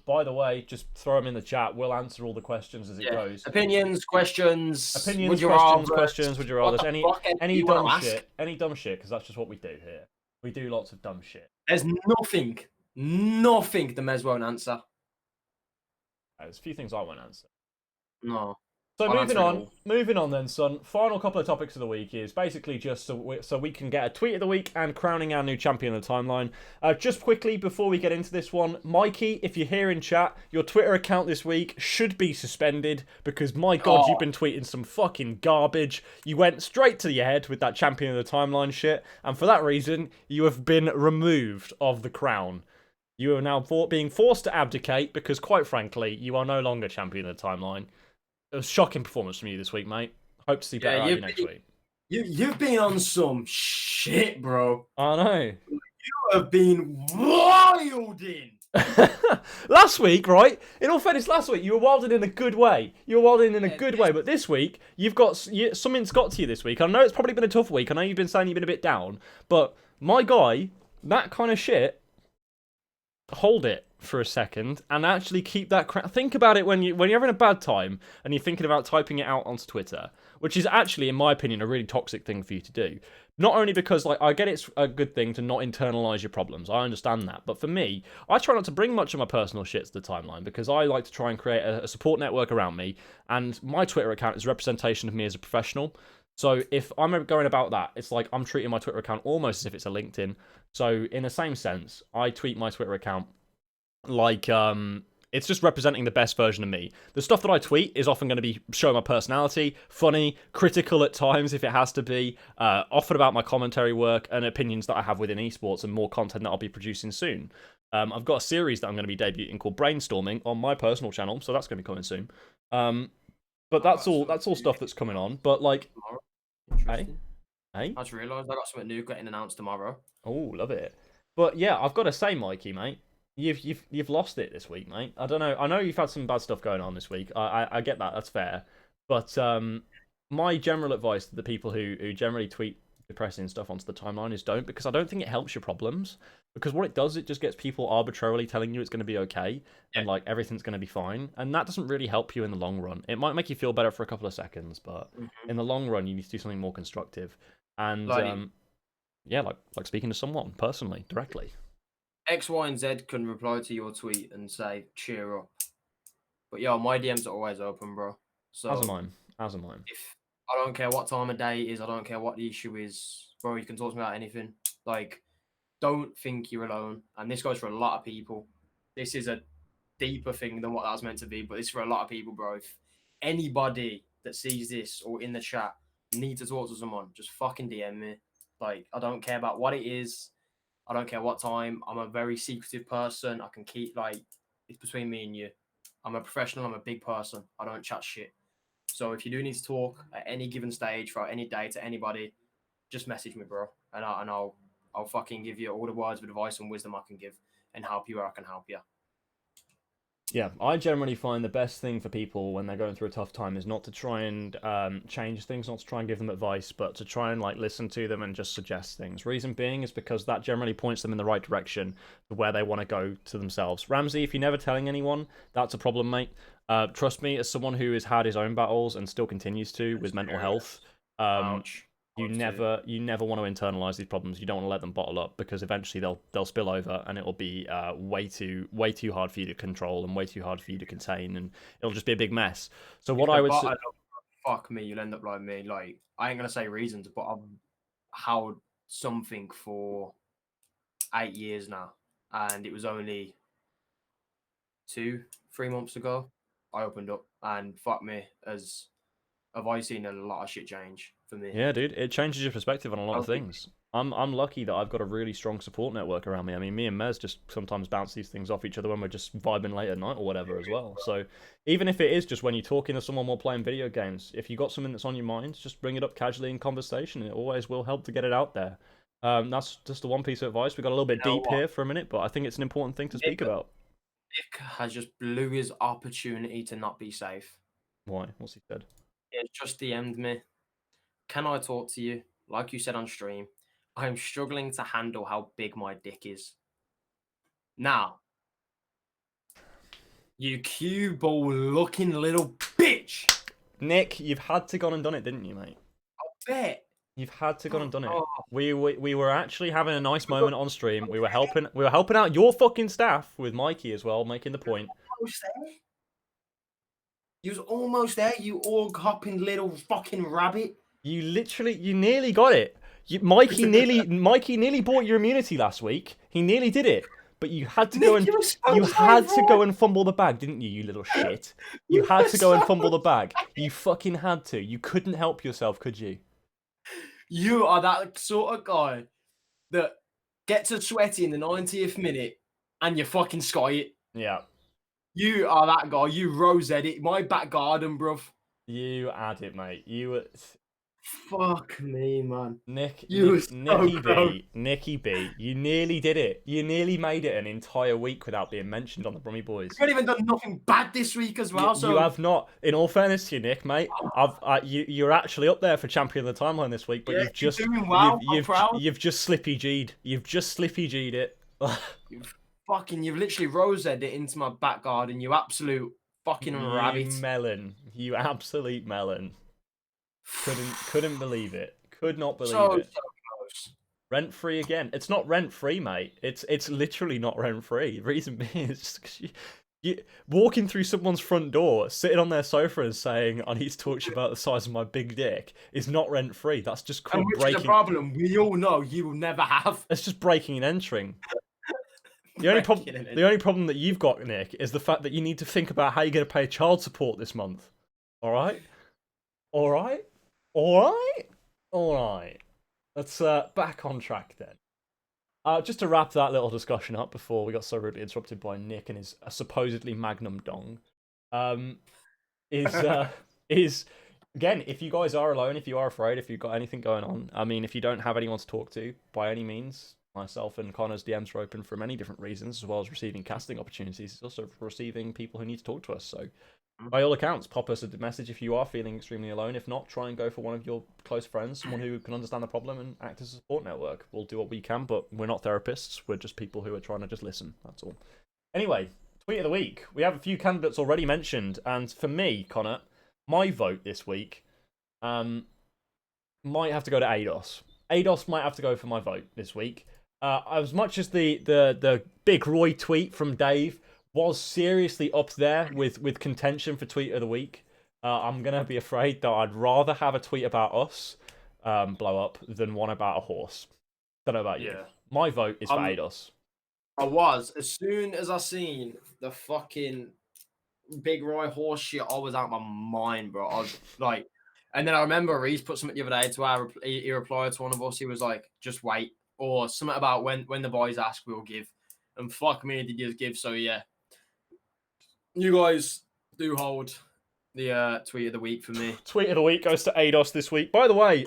by the way, just throw them in the chat. We'll answer all the questions as it goes. Opinions, questions, would you rather, any dumb shit, because that's just what we do here. We do lots of dumb shit. There's nothing the Mez won't answer. There's a few things I won't answer. No. So moving on then, son. Final couple of topics of the week is basically just so we can get a tweet of the week and crowning our new champion of the timeline. Just quickly before we get into this one, Mikey, if you're here in chat, your Twitter account this week should be suspended because my God, you've been tweeting some fucking garbage. You went straight to your head with that champion of the timeline shit, and for that reason, you have been removed of the crown. You are now being forced to abdicate because, quite frankly, you are no longer champion of the timeline. It was a shocking performance from you this week, mate. Hope to see better out of you next week. You've been on some shit, bro. I know. You have been wilding. Last week, right? In all fairness, last week you were wilding in a good way. But this week something's got to you this week. I know it's probably been a tough week. I know you've been saying you've been a bit down, but my guy, that kind of shit. Hold it for a second and actually keep that think about it when you're having a bad time and you're thinking about typing it out onto Twitter, which is actually, in my opinion, a really toxic thing for you to do. Not only because, I get it's a good thing to not internalize your problems, I understand that, but for me, I try not to bring much of my personal shit to the timeline because I like to try and create a support network around me, and my Twitter account is a representation of me as a professional. So if I'm going about that, it's like I'm treating my Twitter account almost as if it's a LinkedIn. So in the same sense, I tweet my Twitter account like it's just representing the best version of me. The stuff that I tweet is often going to be showing my personality, funny, critical at times if it has to be, often about my commentary work and opinions that I have within esports and more content that I'll be producing soon. I've got a series that I'm going to be debuting called Brainstorming on my personal channel, so that's going to be coming soon. But I that's got all. something That's all new stuff that's coming on. But like, tomorrow. hey, Interesting. hey, I just realised I got something new getting announced tomorrow. oh, love it. But yeah, I've got to say, Mikey, mate, you've lost it this week, mate. I don't know. I know you've had some bad stuff going on this week. I get that. That's fair. But my general advice to the people who generally tweet depressing stuff onto the timeline is don't, because I don't think it helps your problems. Because what it does, it just gets people arbitrarily telling you it's going to be okay Yeah. and like everything's going to be fine, and that doesn't really help you in the long run. It might make you feel better for a couple of seconds, but Mm-hmm. in the long run, you need to do something more constructive. And Like yeah, like speaking to someone personally, directly. X, Y, and Z can reply to your tweet and say cheer up. But yeah, my DMs are always open, bro. As are So mine. As are mine. if I don't care what time of day it is, I don't care what the issue is, bro. You can talk to me about anything. Like, don't think you're alone. And this goes for a lot of people. This is a deeper thing than what that was meant to be, but it's for a lot of people, bro. If anybody that sees this or in the chat needs to talk to someone, just fucking DM me. Like, I don't care about what it is. I don't care what time. I'm a very secretive person. I can keep like it's between me and you. I'm a professional. I'm a big person. I don't chat shit. So if you do need to talk at any given stage for any day to anybody, just message me, bro, and I'll fucking give you all the words of advice and wisdom I can give and help you where I can help you. Yeah, I generally find the best thing for people when they're going through a tough time is not to try and change things, not to try and give them advice, but to try and like listen to them and just suggest things. Reason being is because that generally points them in the right direction to where they want to go to themselves. Ramsey, if you're never telling anyone, that's a problem, mate. Trust me, as someone who has had his own battles and still continues to with mental health, um, Ouch. you Us too. never want to internalize these problems. You don't want to let them bottle up, because eventually they'll spill over, and it will be way too hard for you to control and way too hard for you to contain, and it'll just be a big mess. So If what the I would bottle fuck me, you'll end up like me. Like I ain't gonna say reasons, but I've held something for 8 years now, and it was only 2, 3 months ago I opened up, and fuck me, as have I seen a lot of shit change for me. Yeah, dude, it changes your perspective on a lot of Healthy. things. I'm lucky that I've got a really strong support network around me. I mean, me and Mez just sometimes bounce these things off each other when we're just vibing late at night or whatever as well. So even if it is just when you're talking to someone while playing video games, if you got something that's on your mind, just bring it up casually in conversation. It always will help to get it out there. That's just the one piece of advice. We got a little bit You know deep what? here for a minute, but I think it's an important thing to speak Nick, about. Nick has just blew his opportunity to not be safe. Why? What's he said? He has just DM'd me. Can I talk to you? Like you said on stream, I'm struggling to handle how big my dick is. Now, you cue ball looking little bitch. Nick, you've had to gone and done it, didn't you, mate? Bet. You've had to gone and done it. Oh, We were actually having a nice moment on stream. We were helping out your fucking staff with Mikey as well, making the point. almost there. You was almost there, you org hopping little fucking rabbit. You nearly got it. Mikey nearly bought your immunity last week. He nearly did it, but you had to go Nick, and you were you so had to go right. and fumble the bag, didn't you? You little shit. You You had were to go and so fumble the bag. You fucking had to. You couldn't help yourself, could you? You are that sort of guy that gets a sweaty in the 90th minute and you fucking sky it. Yeah. You are that guy. You rose edit my back garden, bruv. You had it, mate. You were Fuck me, man. Nick, You were Nick, so close. Nicky B, you nearly did it. You nearly made it an entire week without being mentioned on the Brummie Boys. You've not even done nothing bad this week as well. You So have not. In all fairness to you, Nick, mate, you're actually up there for champion of the timeline this week, but yeah, you're doing well. I'm proud. you've just slippy G'd. You've just slippy G'd it. You've literally rose edit into my back garden. You absolute fucking You rabbit. melon. You absolute melon. Couldn't believe it. Could not believe So it. close. Rent free again. It's not rent free, mate. It's literally not rent free. Reason being is just 'cause you walking through someone's front door, sitting on their sofa and saying, "I need to talk to you about the size of my big dick," is not rent free. That's just And called which is a breaking. problem we all know you will never have. It's just breaking and entering. The only problem that you've got, Nick, is the fact that you need to think about how you're going to pay child support this month. All right, all right, all right, all right. Let's back on track then. Just to wrap that little discussion up before we got so rudely interrupted by Nick and his supposedly Magnum Dong, um, is is again, if you guys are alone, if you are afraid, if you've got anything going on, I mean, if you don't have anyone to talk to, by any means, myself and Connor's DMs are open for many different reasons, as well as receiving casting opportunities. It's also for receiving people who need to talk to us. So, by all accounts, pop us a message if you are feeling extremely alone. If not, try and go for one of your close friends, someone who can understand the problem and act as a support network. We'll do what we can, but we're not therapists. We're just people who are trying to just listen. That's all. Anyway, tweet of the week. We have a few candidates already mentioned, and for me, Connor, my vote this week might have to go to ADOS. ADOS might have to go for my vote this week. As much as the Big Roy tweet from Dave was seriously up there with contention for tweet of the week, I'm gonna be afraid that I'd rather have a tweet about us blow up than one about a horse. Don't know about you. Yeah. My vote is for ADOS. I was, as soon as I seen the fucking Big Roy horse shit, I was out my mind, bro. I was like, and then I remember Reese put something the other day to our, he replied to one of us. He was like, just wait, or something about when the boys ask, we'll give. And fuck me, did you give? So yeah, you guys do hold the tweet of the week for me. Tweet of the week goes to ADOS this week. By the way,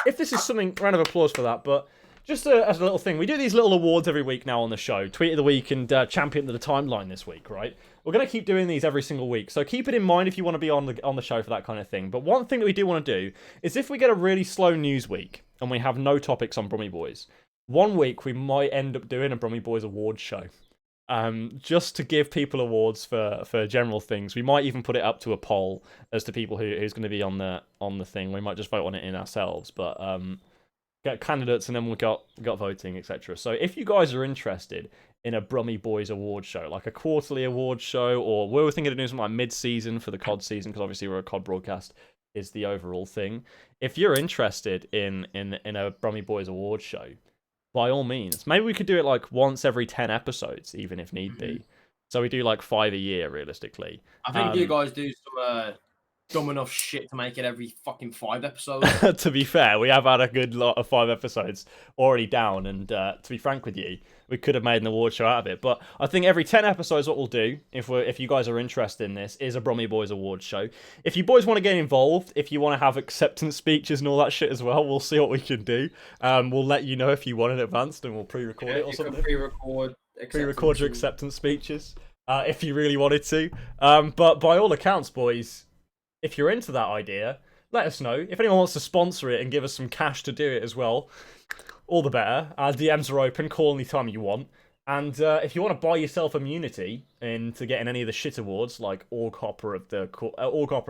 if this is something, round of applause for that, but just as a little thing, we do these little awards every week now on the show. Tweet of the week and champion of the timeline this week, right? We're going to keep doing these every single week, so keep it in mind if you want to be on the show for that kind of thing. But one thing that we do want to do is if we get a really slow news week and we have no topics on Brummie Boys, one week we might end up doing a Brummie Boys awards show. Just to give people awards for general things. We might even put it up to a poll as to people who's going to be on the thing. We might just vote on it in ourselves, but get candidates and then we got voting, etc. So if you guys are interested in a Brummie Boys award show, like a quarterly award show, or we were thinking of doing something like mid-season for the COD season, because obviously we're a COD broadcast is the overall thing. If you're interested in a Brummie Boys award show, by all means, maybe we could do it like once every 10 episodes, even if need be. So we do like 5 a year, realistically. I think you guys do some dumb enough shit to make it every fucking 5 episodes. To be fair, we have had a good lot of 5 episodes already down, and to be frank with you, we could have made an award show out of it. But I think every 10 episodes, what we'll do, if you guys are interested in this, is a Brummie Boys award show. If you boys want to get involved, if you want to have acceptance speeches and all that shit as well, we'll see what we can do. We'll let you know if you want it advanced, and we'll pre-record it or something. Pre-record your acceptance speeches, if you really wanted to. But by all accounts, boys, if you're into that idea, let us know. If anyone wants to sponsor it and give us some cash to do it as well, all the better. Our DMs are open. Call anytime you want. And if you want to buy yourself immunity into getting any of the shit awards, like Org Hopper of the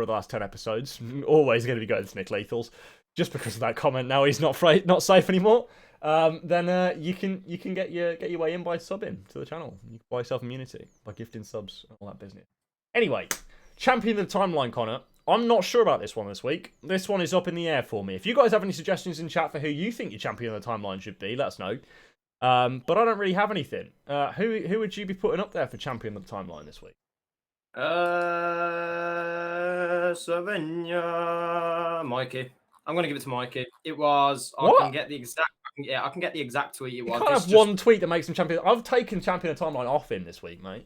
last 10 episodes, always going to be going to Nick Lethal's, just because of that comment. Now he's not safe anymore. Then you can get your way in by subbing to the channel. You can buy yourself immunity by gifting subs and all that business. Anyway, champion of the timeline, Connor. I'm not sure about this one this week. This one is up in the air for me. If you guys have any suggestions in chat for who you think your champion of the timeline should be, let us know. But I don't really have anything. Who would you be putting up there for champion of the timeline this week? Savannah, Mikey. I'm gonna give it to Mikey. It was. What? I can get the exact tweet. It was. You can't have one tweet that makes him champion. I've taken champion of the timeline off him this week, mate.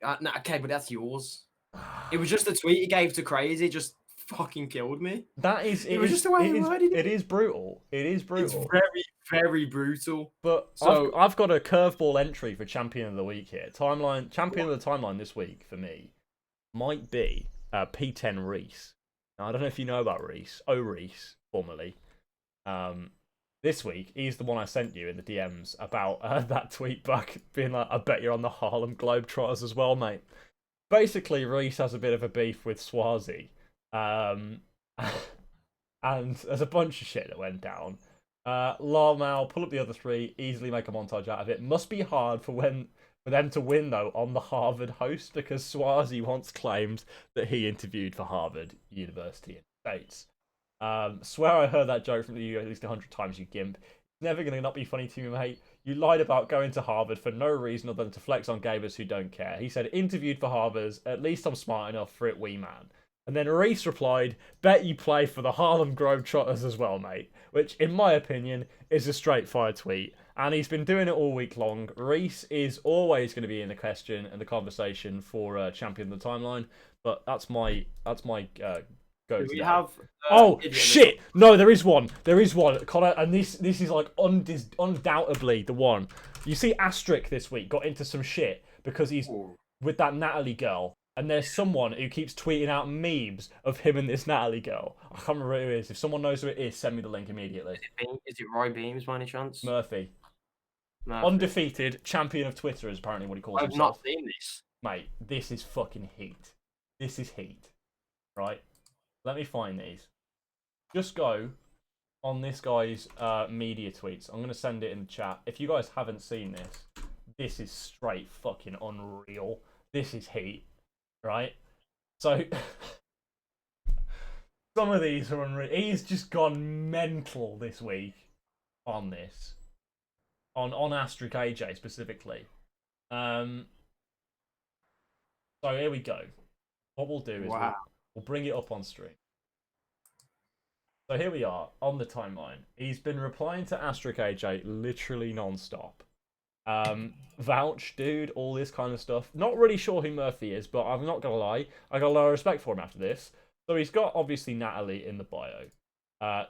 No, okay, but that's yours. It was just a tweet he gave to Crazy, just fucking killed me. That is, it was just the way he worded it. It is brutal. It is brutal. It's very, very brutal. But so I've got a curveball entry for champion of the week here. Champion of the timeline this week for me might be P10 Reese. Now, I don't know if you know about Reese. Reese, formerly. This week, he's the one I sent you in the DMs about that tweet back, being like, I bet you're on the Harlem Globetrotters as well, mate. Basically, Reese has a bit of a beef with Swazi. And there's a bunch of shit that went down. Larmal, pull up the other three, easily make a montage out of it. Must be hard for them to win, though, on the Harvard host, because Swazi once claimed that he interviewed for Harvard University in the States. Swear I heard that joke from you at least 100 times, you gimp. It's never going to not be funny to me, mate. You lied about going to Harvard for no reason other than to flex on gamers who don't care. He said, interviewed for Harvard, at least I'm smart enough for it, wee man. And then Reese replied, bet you play for the Harlem Globetrotters as well, mate. Which, in my opinion, is a straight fire tweet. and he's been doing it all week long. Reese is always going to be in the question and the conversation for champion of the timeline, but that's my go Do today. we have? Oh Idiot shit! No, there is one. There is one, Connor, and this is like undoubtedly the one. You see, Astric this week got into some shit because he's Ooh. with that Natalie girl, and there's someone who keeps tweeting out memes of him and this Natalie girl. I can't remember who it is. If someone knows who it is, send me the link immediately. Is it Roy Beams by any chance? Murphy. Murphy. Undefeated champion of Twitter is apparently what he calls I've himself. not seen this. Mate, this is fucking heat. This is heat. Right? Let me find these. Just go on this guy's media tweets. I'm going to send it in the chat. If you guys haven't seen this, this is straight fucking unreal. This is heat. Right? So, some of these are unreal. He's just gone mental this week on this. On Astric AJ specifically. So here we go. What we'll do is we'll bring it up on stream. So here we are on the timeline. He's been replying to Astric AJ literally non-stop. Vouch, dude, all this kind of stuff. Not really sure who Murphy is, but I'm not gonna lie, I got a lot of respect for him after this. So he's got obviously Natalie in the bio.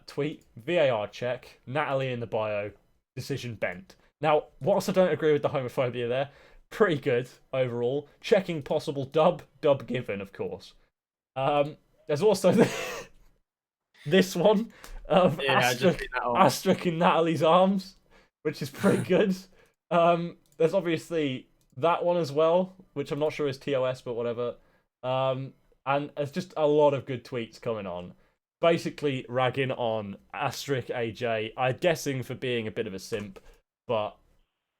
Tweet, VAR check, Natalie in the bio, decision bent. Now, whilst I don't agree with the homophobia there, pretty good overall. Checking possible dub given, of course. There's also this one of Astric in Natalie's arms, which is pretty good. There's obviously that one as well, which I'm not sure is TOS, but whatever. And there's just a lot of good tweets coming on. Basically ragging on Astric AJ, I'm guessing for being a bit of a simp, but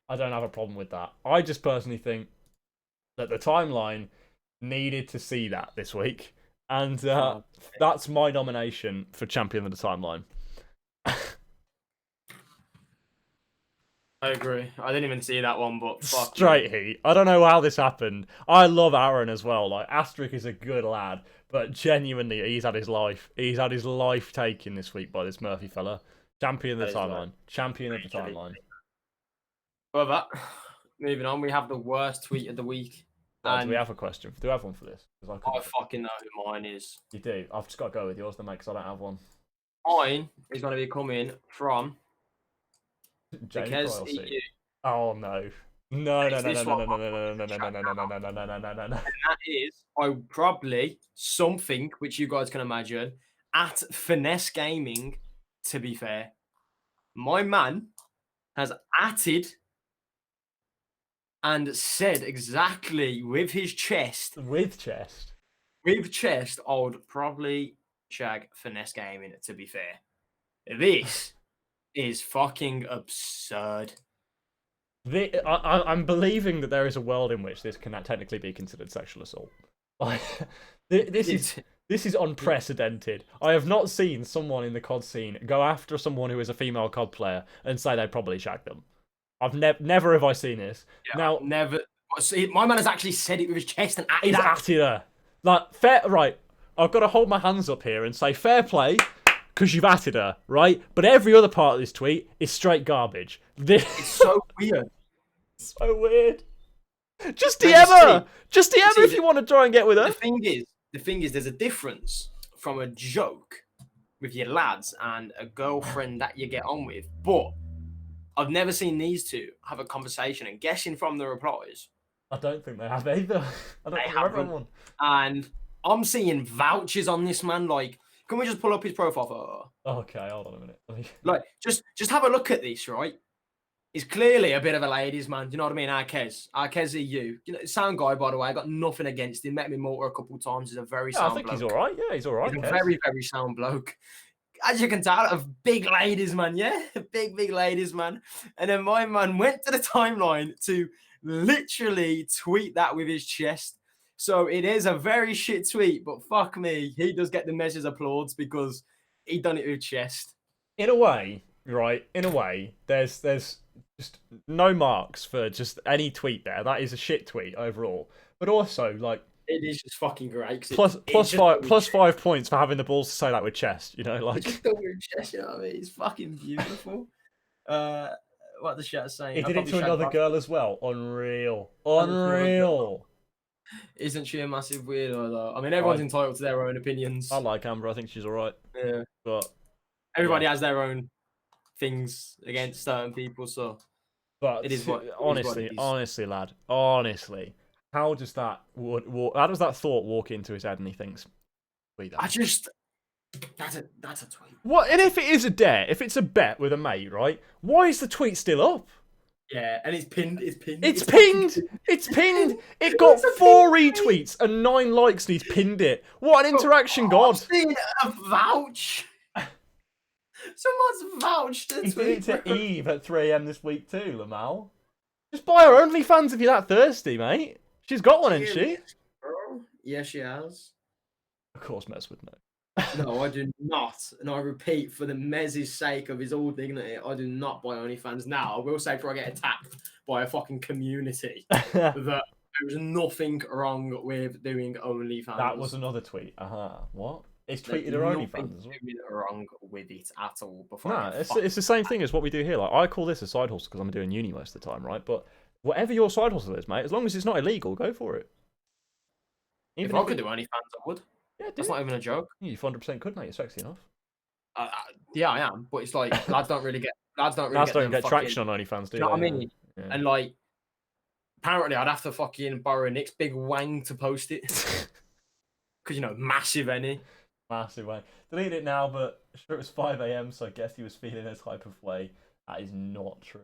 I don't have a problem with that. I just personally think that the timeline needed to see that this week. And that's my nomination for champion of the timeline. I agree. I didn't even see that one, but fuck straight heat. I don't know how this happened. I love Aaron as well. Like, Astric is a good lad, but genuinely, he's had his life taken this week by this Murphy fella. Champion of the timeline. Champion of the timeline. However, moving on, we have the worst tweet of the week. Do we have a question? Do we have one for this? I fucking know who mine is. You do? I've just got to go with yours then, mate, because I don't have one. Mine is going to be coming from Because oh no. No. And that is probably something which you guys can imagine at Finesse Gaming, to be fair. My man has atted and said exactly with his chest. With chest, I would probably shag Finesse Gaming, to be fair. This is fucking absurd. I'm believing that there is a world in which this can technically be considered sexual assault. Like, this is unprecedented. I have not seen someone in the COD scene go after someone who is a female COD player and say they probably shagged them. I've never have I seen this. Yeah, now, never. See, my man has actually said it with his chest and he's atted her. Like, fair, right? I've got to hold my hands up here and say fair play, because you've atted her, right? But every other part of this tweet is straight garbage. It's so weird. So weird. Just DM her. Just DM her if you want to try and get with her. The thing is, there's a difference from a joke with your lads and a girlfriend that you get on with. But I've never seen these two have a conversation, and guessing from the replies, I don't think they have either. I don't remember one. And I'm seeing vouchers on this man. Like, can we just pull up his profile photo? Okay, hold on a minute. Like, just have a look at this, right? He's clearly a bit of a ladies' man. You know what I mean? Arkez EU. You know, sound guy, by the way. I got nothing against him. Met him in Malta a couple of times. He's a very sound bloke. I think he's all right. Yeah, he's all right. He's a very, very sound bloke. As you can tell, a big ladies' man, yeah? A big ladies' man. And then my man went to the timeline to literally tweet that with his chest. So it is a very shit tweet, but fuck me. He does get the measures applauds because he done it with chest. In a way, right? In a way, there's just no marks for just any tweet there. That is a shit tweet overall. But also, like, it is just fucking great. Plus 5 points for having the balls to say that with chest. You know, like just with chest. You know what I mean? It's fucking beautiful. what the chat's saying. He I did it probably to shagged another my- girl as well. Unreal. And it's another Unreal. Isn't she a massive weirdo though? I mean, everyone's entitled to their own opinions. I like Amber. I think she's alright. Yeah. But Everybody has their own things against certain people, so but it is what honestly, it is. honestly, lad, honestly, how does that how does that thought walk into his head and he thinks, "Wait, I just that's a tweet. what?" And if it is a dare, if it's a bet with a mate, right? Why is the tweet still up? Yeah, and it's pinned. It's pinned. It's pinned. It's pinned. It got 4 retweets and 9 likes, and he's pinned it. What an interaction, God! I've seen a vouch. Someone's vouched the He did it tweet. to Eve at 3 a.m. this week too, Lamal. Just buy her OnlyFans if you're that thirsty, mate. She's got one, hasn't she? Bro. Yeah, she has. Of course, mess with no. No, I do not. And I repeat, for the Mez's sake of his all dignity, I do not buy OnlyFans now. I will say before I get attacked by a fucking community that there is nothing wrong with doing OnlyFans. That was another tweet. What? It's tweeted her OnlyFans as well. Nothing wrong with it at all. Before No, it's the same thing as what we do here. Like, I call this a side hustle because I'm doing uni most of the time, right? But whatever your side hustle is, mate, as long as it's not illegal, go for it. If I could do OnlyFans, I would. Yeah, That's not even a joke. You 100% could, mate. You're sexy enough. Yeah, I am. But it's like lads don't really get traction on OnlyFans, do you know what I mean? Yeah. And like, apparently, I'd have to fucking borrow Nick's big wang to post it because massive any. Massive way. Delete it now, but sure it was 5 a.m, so I guess he was feeling a type of way. That is not true.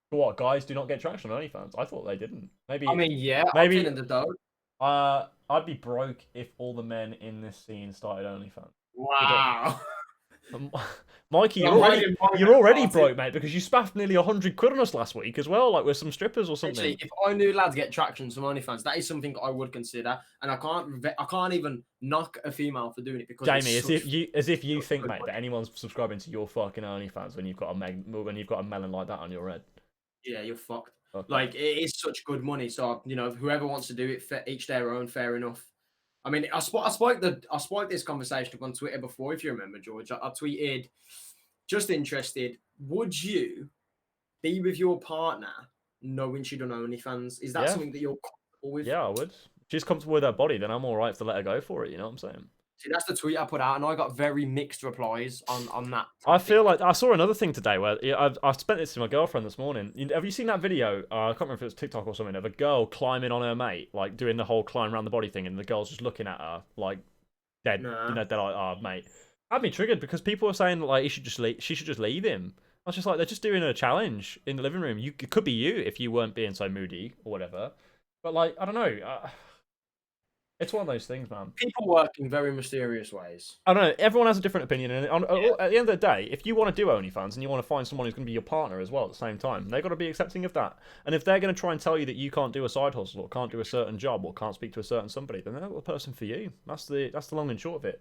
What, guys do not get traction on OnlyFans? I thought they didn't. Maybe. I mean, yeah. Maybe. I'm feeling the dough. I'd be broke if all the men in this scene started OnlyFans. Wow. Mikey, you're already broke, mate, because you spaffed nearly 100 quid on us last week as well, like with some strippers or something. Actually, if I knew lads get traction from OnlyFans, that is something I would consider, and I can't even knock a female for doing it because Jamie, as if you think, mate, that anyone's subscribing to your fucking OnlyFans when you've got a melon like that on your head. Yeah, you're fucked. Okay. Like, it is such good money, so whoever wants to do it, each their own. Fair enough. I mean, I spiked this conversation up on Twitter before, if you remember, George. I tweeted, just interested, would you be with your partner knowing she done OnlyFans? Is that something that you're comfortable with? Yeah, I would. If she's comfortable with her body, then I'm all right to let her go for it. You know what I'm saying? See, that's the tweet I put out, and I got very mixed replies on that topic. I feel like I saw another thing today where I spent this to my girlfriend this morning. Have you seen that video? I can't remember if it was TikTok or something, of a girl climbing on her mate, like doing the whole climb around the body thing, and the girl's just looking at her like dead. Nah. They're like, "Oh, mate." Had me triggered because people were saying like she should just leave him. I was just like, they're just doing a challenge in the living room. It could be you if you weren't being so moody or whatever. But like, I don't know. It's one of those things, man. People work in very mysterious ways. I don't know. Everyone has a different opinion, and at the end of the day, if you want to do OnlyFans and you want to find someone who's going to be your partner as well at the same time, they've got to be accepting of that. And if they're going to try and tell you that you can't do a side hustle or can't do a certain job or can't speak to a certain somebody, then they're not the person for you. That's the long and short of it.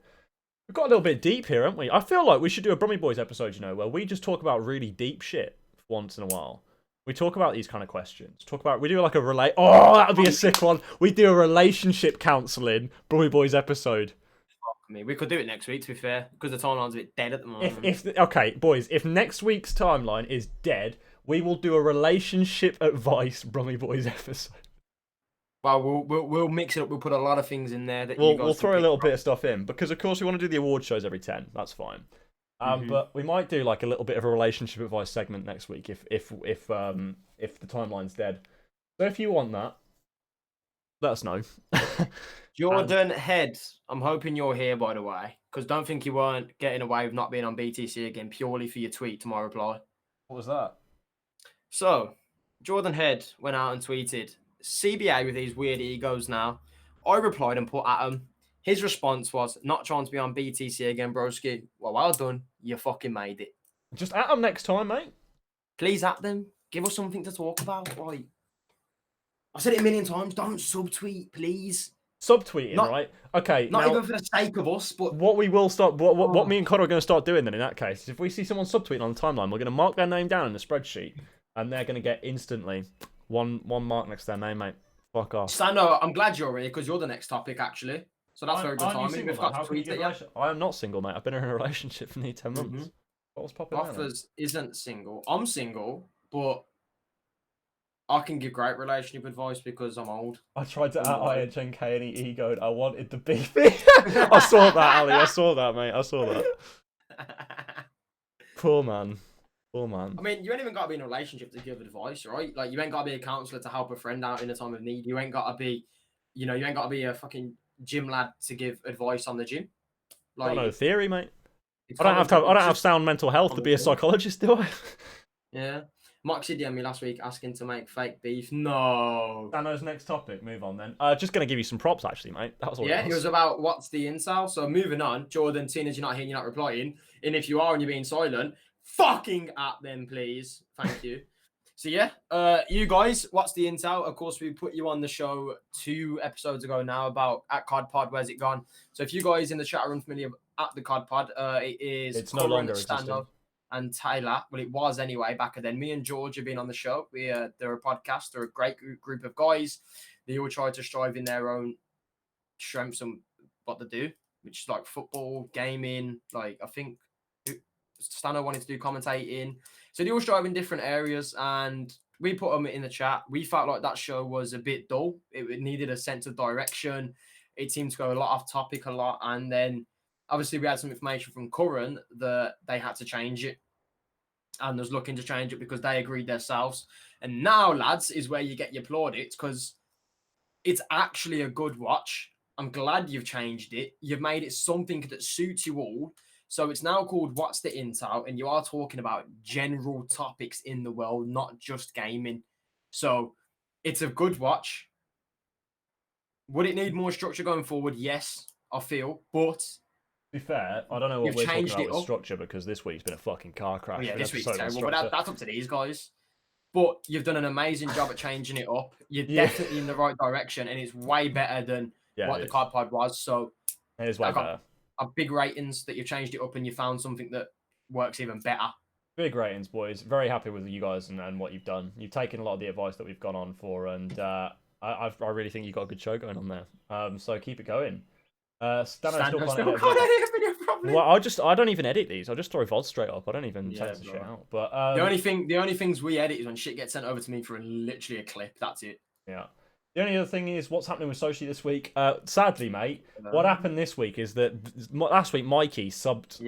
We've got a little bit deep here, haven't we? I feel like we should do a Brummie Boys episode, where we just talk about really deep shit once in a while. We talk about these kind of questions. We do like a Oh, that would be a sick one. We do a relationship counselling Brummie Boys episode. I mean, we could do it next week, to be fair, because the timeline's a bit dead at the moment. Okay, boys, if next week's timeline is dead, we will do a relationship advice Brummie Boys episode. Well, we'll mix it up. We'll put a lot of things in there that we'll throw a little bit of stuff in because, of course, we want to do the award shows every 10. That's fine. But we might do like a little bit of a relationship advice segment next week if the timeline's dead. So if you want that, let us know. Jordan Head, I'm hoping you're here, by the way, because don't think you weren't getting away with not being on BTC again purely for your tweet to my reply. What was that? So, Jordan Head went out and tweeted, CBA with these weird egos now. I replied and put at him. His response was, not trying to be on BTC again, broski. Well done. You fucking made it. Just at them next time, mate. Please at them. Give us something to talk about. Right. I've said it a million times. Don't subtweet, please. Subtweeting, right? Okay. Not even for the sake of us, but... What we will start... What me and Connor are going to start doing then in that case is if we see someone subtweeting on the timeline, we're going to mark their name down in the spreadsheet and they're going to get instantly one mark next to their name, mate. Fuck off. Sando, I'm glad you're here because you're the next topic, actually. So that's very good timing. We've got to tweet it, yeah. I am not single, mate. I've been in a relationship for nearly 10 months. What was popping Buffers isn't single. I'm single, but I can give great relationship advice because I'm old. I tried to out IHNK and he egoed. I wanted to beef me. I saw that, Ali. I saw that, mate. I saw that. Poor man. Poor man. I mean, you ain't even got to be in a relationship to give advice, right? Like, you ain't got to be a counselor to help a friend out in a time of need. You ain't got to be, you ain't got to be a fucking gym lad to give advice on the gym. Like, I don't know theory, mate. I don't have sound mental health to be a psychologist, do I? Yeah. Moxie DM'd me last week asking to make fake beef. No. Dano's next topic. Move on then. Just going to give you some props, actually, mate. That was all it was about what's the incel. So moving on. Jordan, seeing as you're not here, you're not replying. And if you are and you're being silent, fucking at them, please. Thank you. So yeah, you guys, what's the intel? Of course, we put you on the show 2 episodes ago now about at COD Pod. Where's it gone? So if you guys in the chat are unfamiliar at the COD Pod, it's no longer existing. And Taylor. Well, it was anyway back then. Me and George have been on the show. They're a podcast. They're a great group of guys. They all try to strive in their own strengths and what they do, which is like football, gaming. Like I think Stano wanted to do commentating. So they all strive in different areas, and we put them in the chat. We felt like that show was a bit dull. It needed a sense of direction. It seemed to go a lot off topic a lot, and then obviously we had some information from Curran that they had to change it, and was looking to change it because they agreed themselves. And now, lads, is where you get your plaudits because it's actually a good watch. I'm glad you've changed it. You've made it something that suits you all. So it's now called What's the Intel, and you are talking about general topics in the world, not just gaming. So it's a good watch. Would it need more structure going forward? Yes, I feel. But to be fair, I don't know what we're talking about with structure because this week's been a fucking car crash. Yeah, this week's terrible, but that's up to these guys. But you've done an amazing job at changing it up. You're definitely in the right direction, and it's way better than what the COD Pod was. So it is way better. Big ratings that you've changed it up and you found something that works even better. Big ratings, boys. Very happy with you guys and what you've done. You've taken a lot of the advice that we've gone on for, and I really think you've got a good show going on there. So keep it going. Stano's still can't edit video properly. Well, I don't even edit these. I just throw VODs straight up. I don't even text the shit out. But the only things we edit is when shit gets sent over to me for literally a clip. That's it. Yeah. The only other thing is what's happening with Sochi this week. Sadly, mate, what happened this week is that last week Mikey subbed,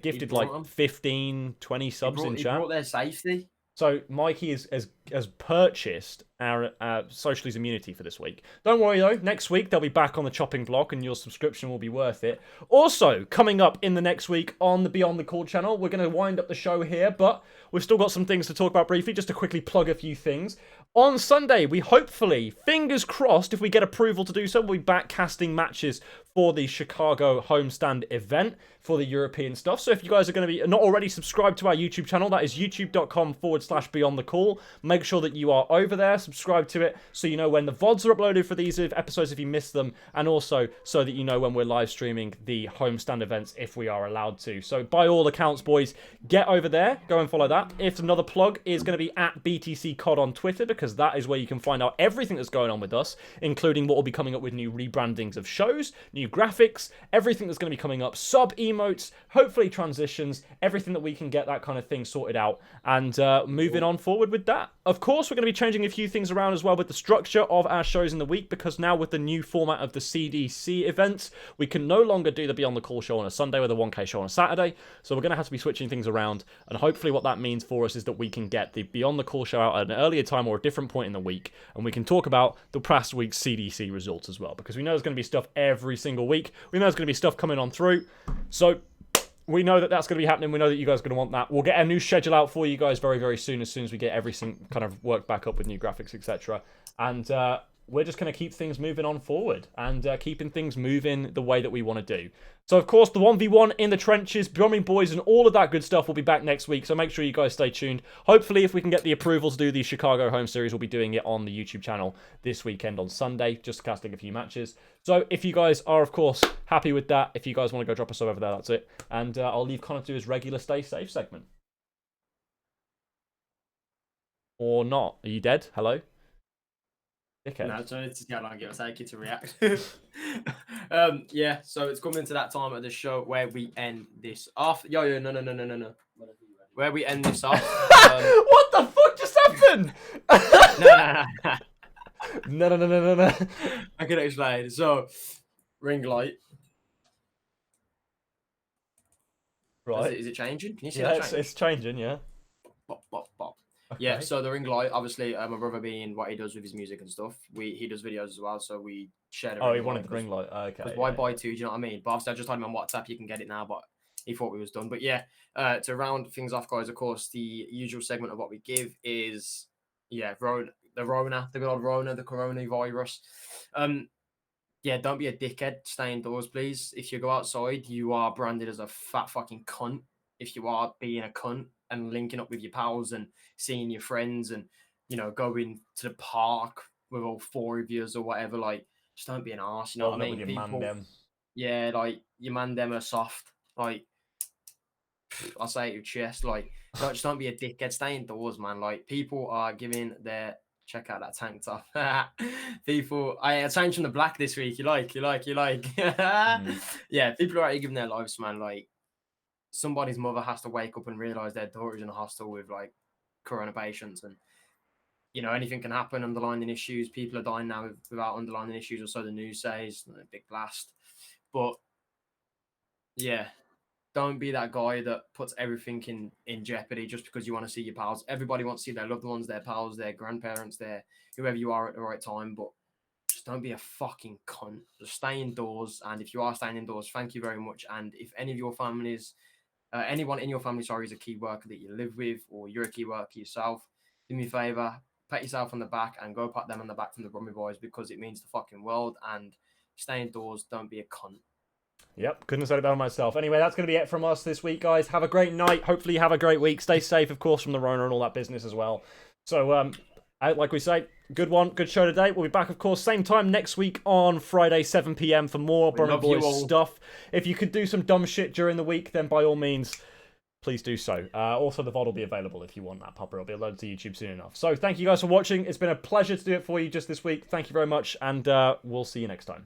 gifted 15, 20 subs in chat. He brought their safety. So Mikey has purchased our Socialist immunity for this week. Don't worry though, next week they'll be back on the chopping block and your subscription will be worth it. Also, coming up in the next week on the Beyond the Call channel, we're going to wind up the show here, but we've still got some things to talk about briefly, just to quickly plug a few things. On Sunday, we hopefully, fingers crossed, if we get approval to do so, we'll be back casting matches for the Chicago homestand event for the European stuff. So if you guys are going to be not already subscribed to our YouTube channel, that is youtube.com/Beyond the Call. Make sure that you are over there, subscribe to it, so you know when the VODs are uploaded for these episodes if you missed them, and also so that you know when we're live streaming the homestand events if we are allowed to. So by all accounts, boys, get over there, go and follow that. If another plug is going to be at BTC COD on Twitter, because that is where you can find out everything that's going on with us, including what will be coming up with new rebrandings of shows, new graphics, everything that's going to be coming up, sub emotes, hopefully transitions, everything that we can get that kind of thing sorted out, and moving on forward with that. Of course, we're going to be changing a few things around as well with the structure of our shows in the week, because now with the new format of the CDC events, we can no longer do the Beyond the Call show on a Sunday with a 1K show on a Saturday, so we're going to have to be switching things around, and hopefully what that means for us is that we can get the Beyond the Call show out at an earlier time or a different point in the week, and we can talk about the past week's CDC results as well, because we know there's going to be stuff every single week. We know there's going to be stuff coming on through, so we know that that's going to be happening. We know that you guys are going to want that. We'll get a new schedule out for you guys very, very soon, as we get everything kind of worked back up with new graphics, etc. And we're just going to keep things moving on forward and keeping things moving the way that we want to do. So, of course, the 1v1 in the trenches, Brummie Boys, and all of that good stuff will be back next week. So make sure you guys stay tuned. Hopefully, if we can get the approval to do the Chicago home series, we'll be doing it on the YouTube channel this weekend on Sunday, just casting a few matches. So if you guys are, of course, happy with that, if you guys want to go drop us over there, that's it. And I'll leave Connor to his regular Stay Safe segment. Or not. Are you dead? Hello? Dickhead. No, so it's how long it will take you to react. Yeah, so it's coming to that time of the show where we end this off. No. Where we end this off. What the fuck just happen? Nah. No. I can explain. So, ring light. Right. Is it changing? Can you see Yeah, that change? it's changing. Yeah. Bop, bop, bop. Okay. Yeah, so the ring light, obviously, my brother being what he does with his music and stuff, he does videos as well, so we share the Oh, he ring light. wanted the ring light. Okay. Because Yeah, why yeah. buy two? Do you know what I mean? But obviously, I just had him on WhatsApp. You can get it now, but he thought we was done. But yeah, to round things off, guys. Of course, the usual segment of what we give is the Rona, the good old Rona, the coronavirus. Yeah, don't be a dickhead. Stay indoors, please. If you go outside, you are branded as a fat fucking cunt. If you are being a cunt and linking up with your pals and seeing your friends and going to the park with all four of you or whatever, like just don't be an arse. You know what I Rolling up mean? with your man, them. Yeah, like your man them are soft. Like I'll say it with chest. Like just don't be a dickhead. Stay indoors, man. Like people are giving their check out that tank top. People, I changed from the black this week. You like. Yeah, people are actually giving their lives, man. Like somebody's mother has to wake up and realize their daughter's in a hospital with like corona patients, and anything can happen. Underlying issues. People are dying now without underlying issues, or so the news says. A big blast, but yeah. Don't be that guy that puts everything in jeopardy just because you want to see your pals. Everybody wants to see their loved ones, their pals, their grandparents, their whoever you are at the right time. But just don't be a fucking cunt. Just stay indoors. And if you are staying indoors, thank you very much. And if any of your families, anyone in your family, sorry, is a key worker that you live with, or you're a key worker yourself, do me a favor, pat yourself on the back and go pat them on the back from the Brummie Boys, because it means the fucking world. And stay indoors. Don't be a cunt. Yep, couldn't have said it better myself. Anyway, that's going to be it from us this week, guys. Have a great night. Hopefully you have a great week. Stay safe, of course, from the Rona and all that business as well. So, like we say, good show today. We'll be back, of course, same time next week on Friday, 7 p.m. for more Brummie Boys stuff. If you could do some dumb shit during the week, then by all means, please do so. Also, the VOD will be available if you want that, Pupper. It'll be loaded to YouTube soon enough. So, thank you guys for watching. It's been a pleasure to do it for you just this week. Thank you very much, and we'll see you next time.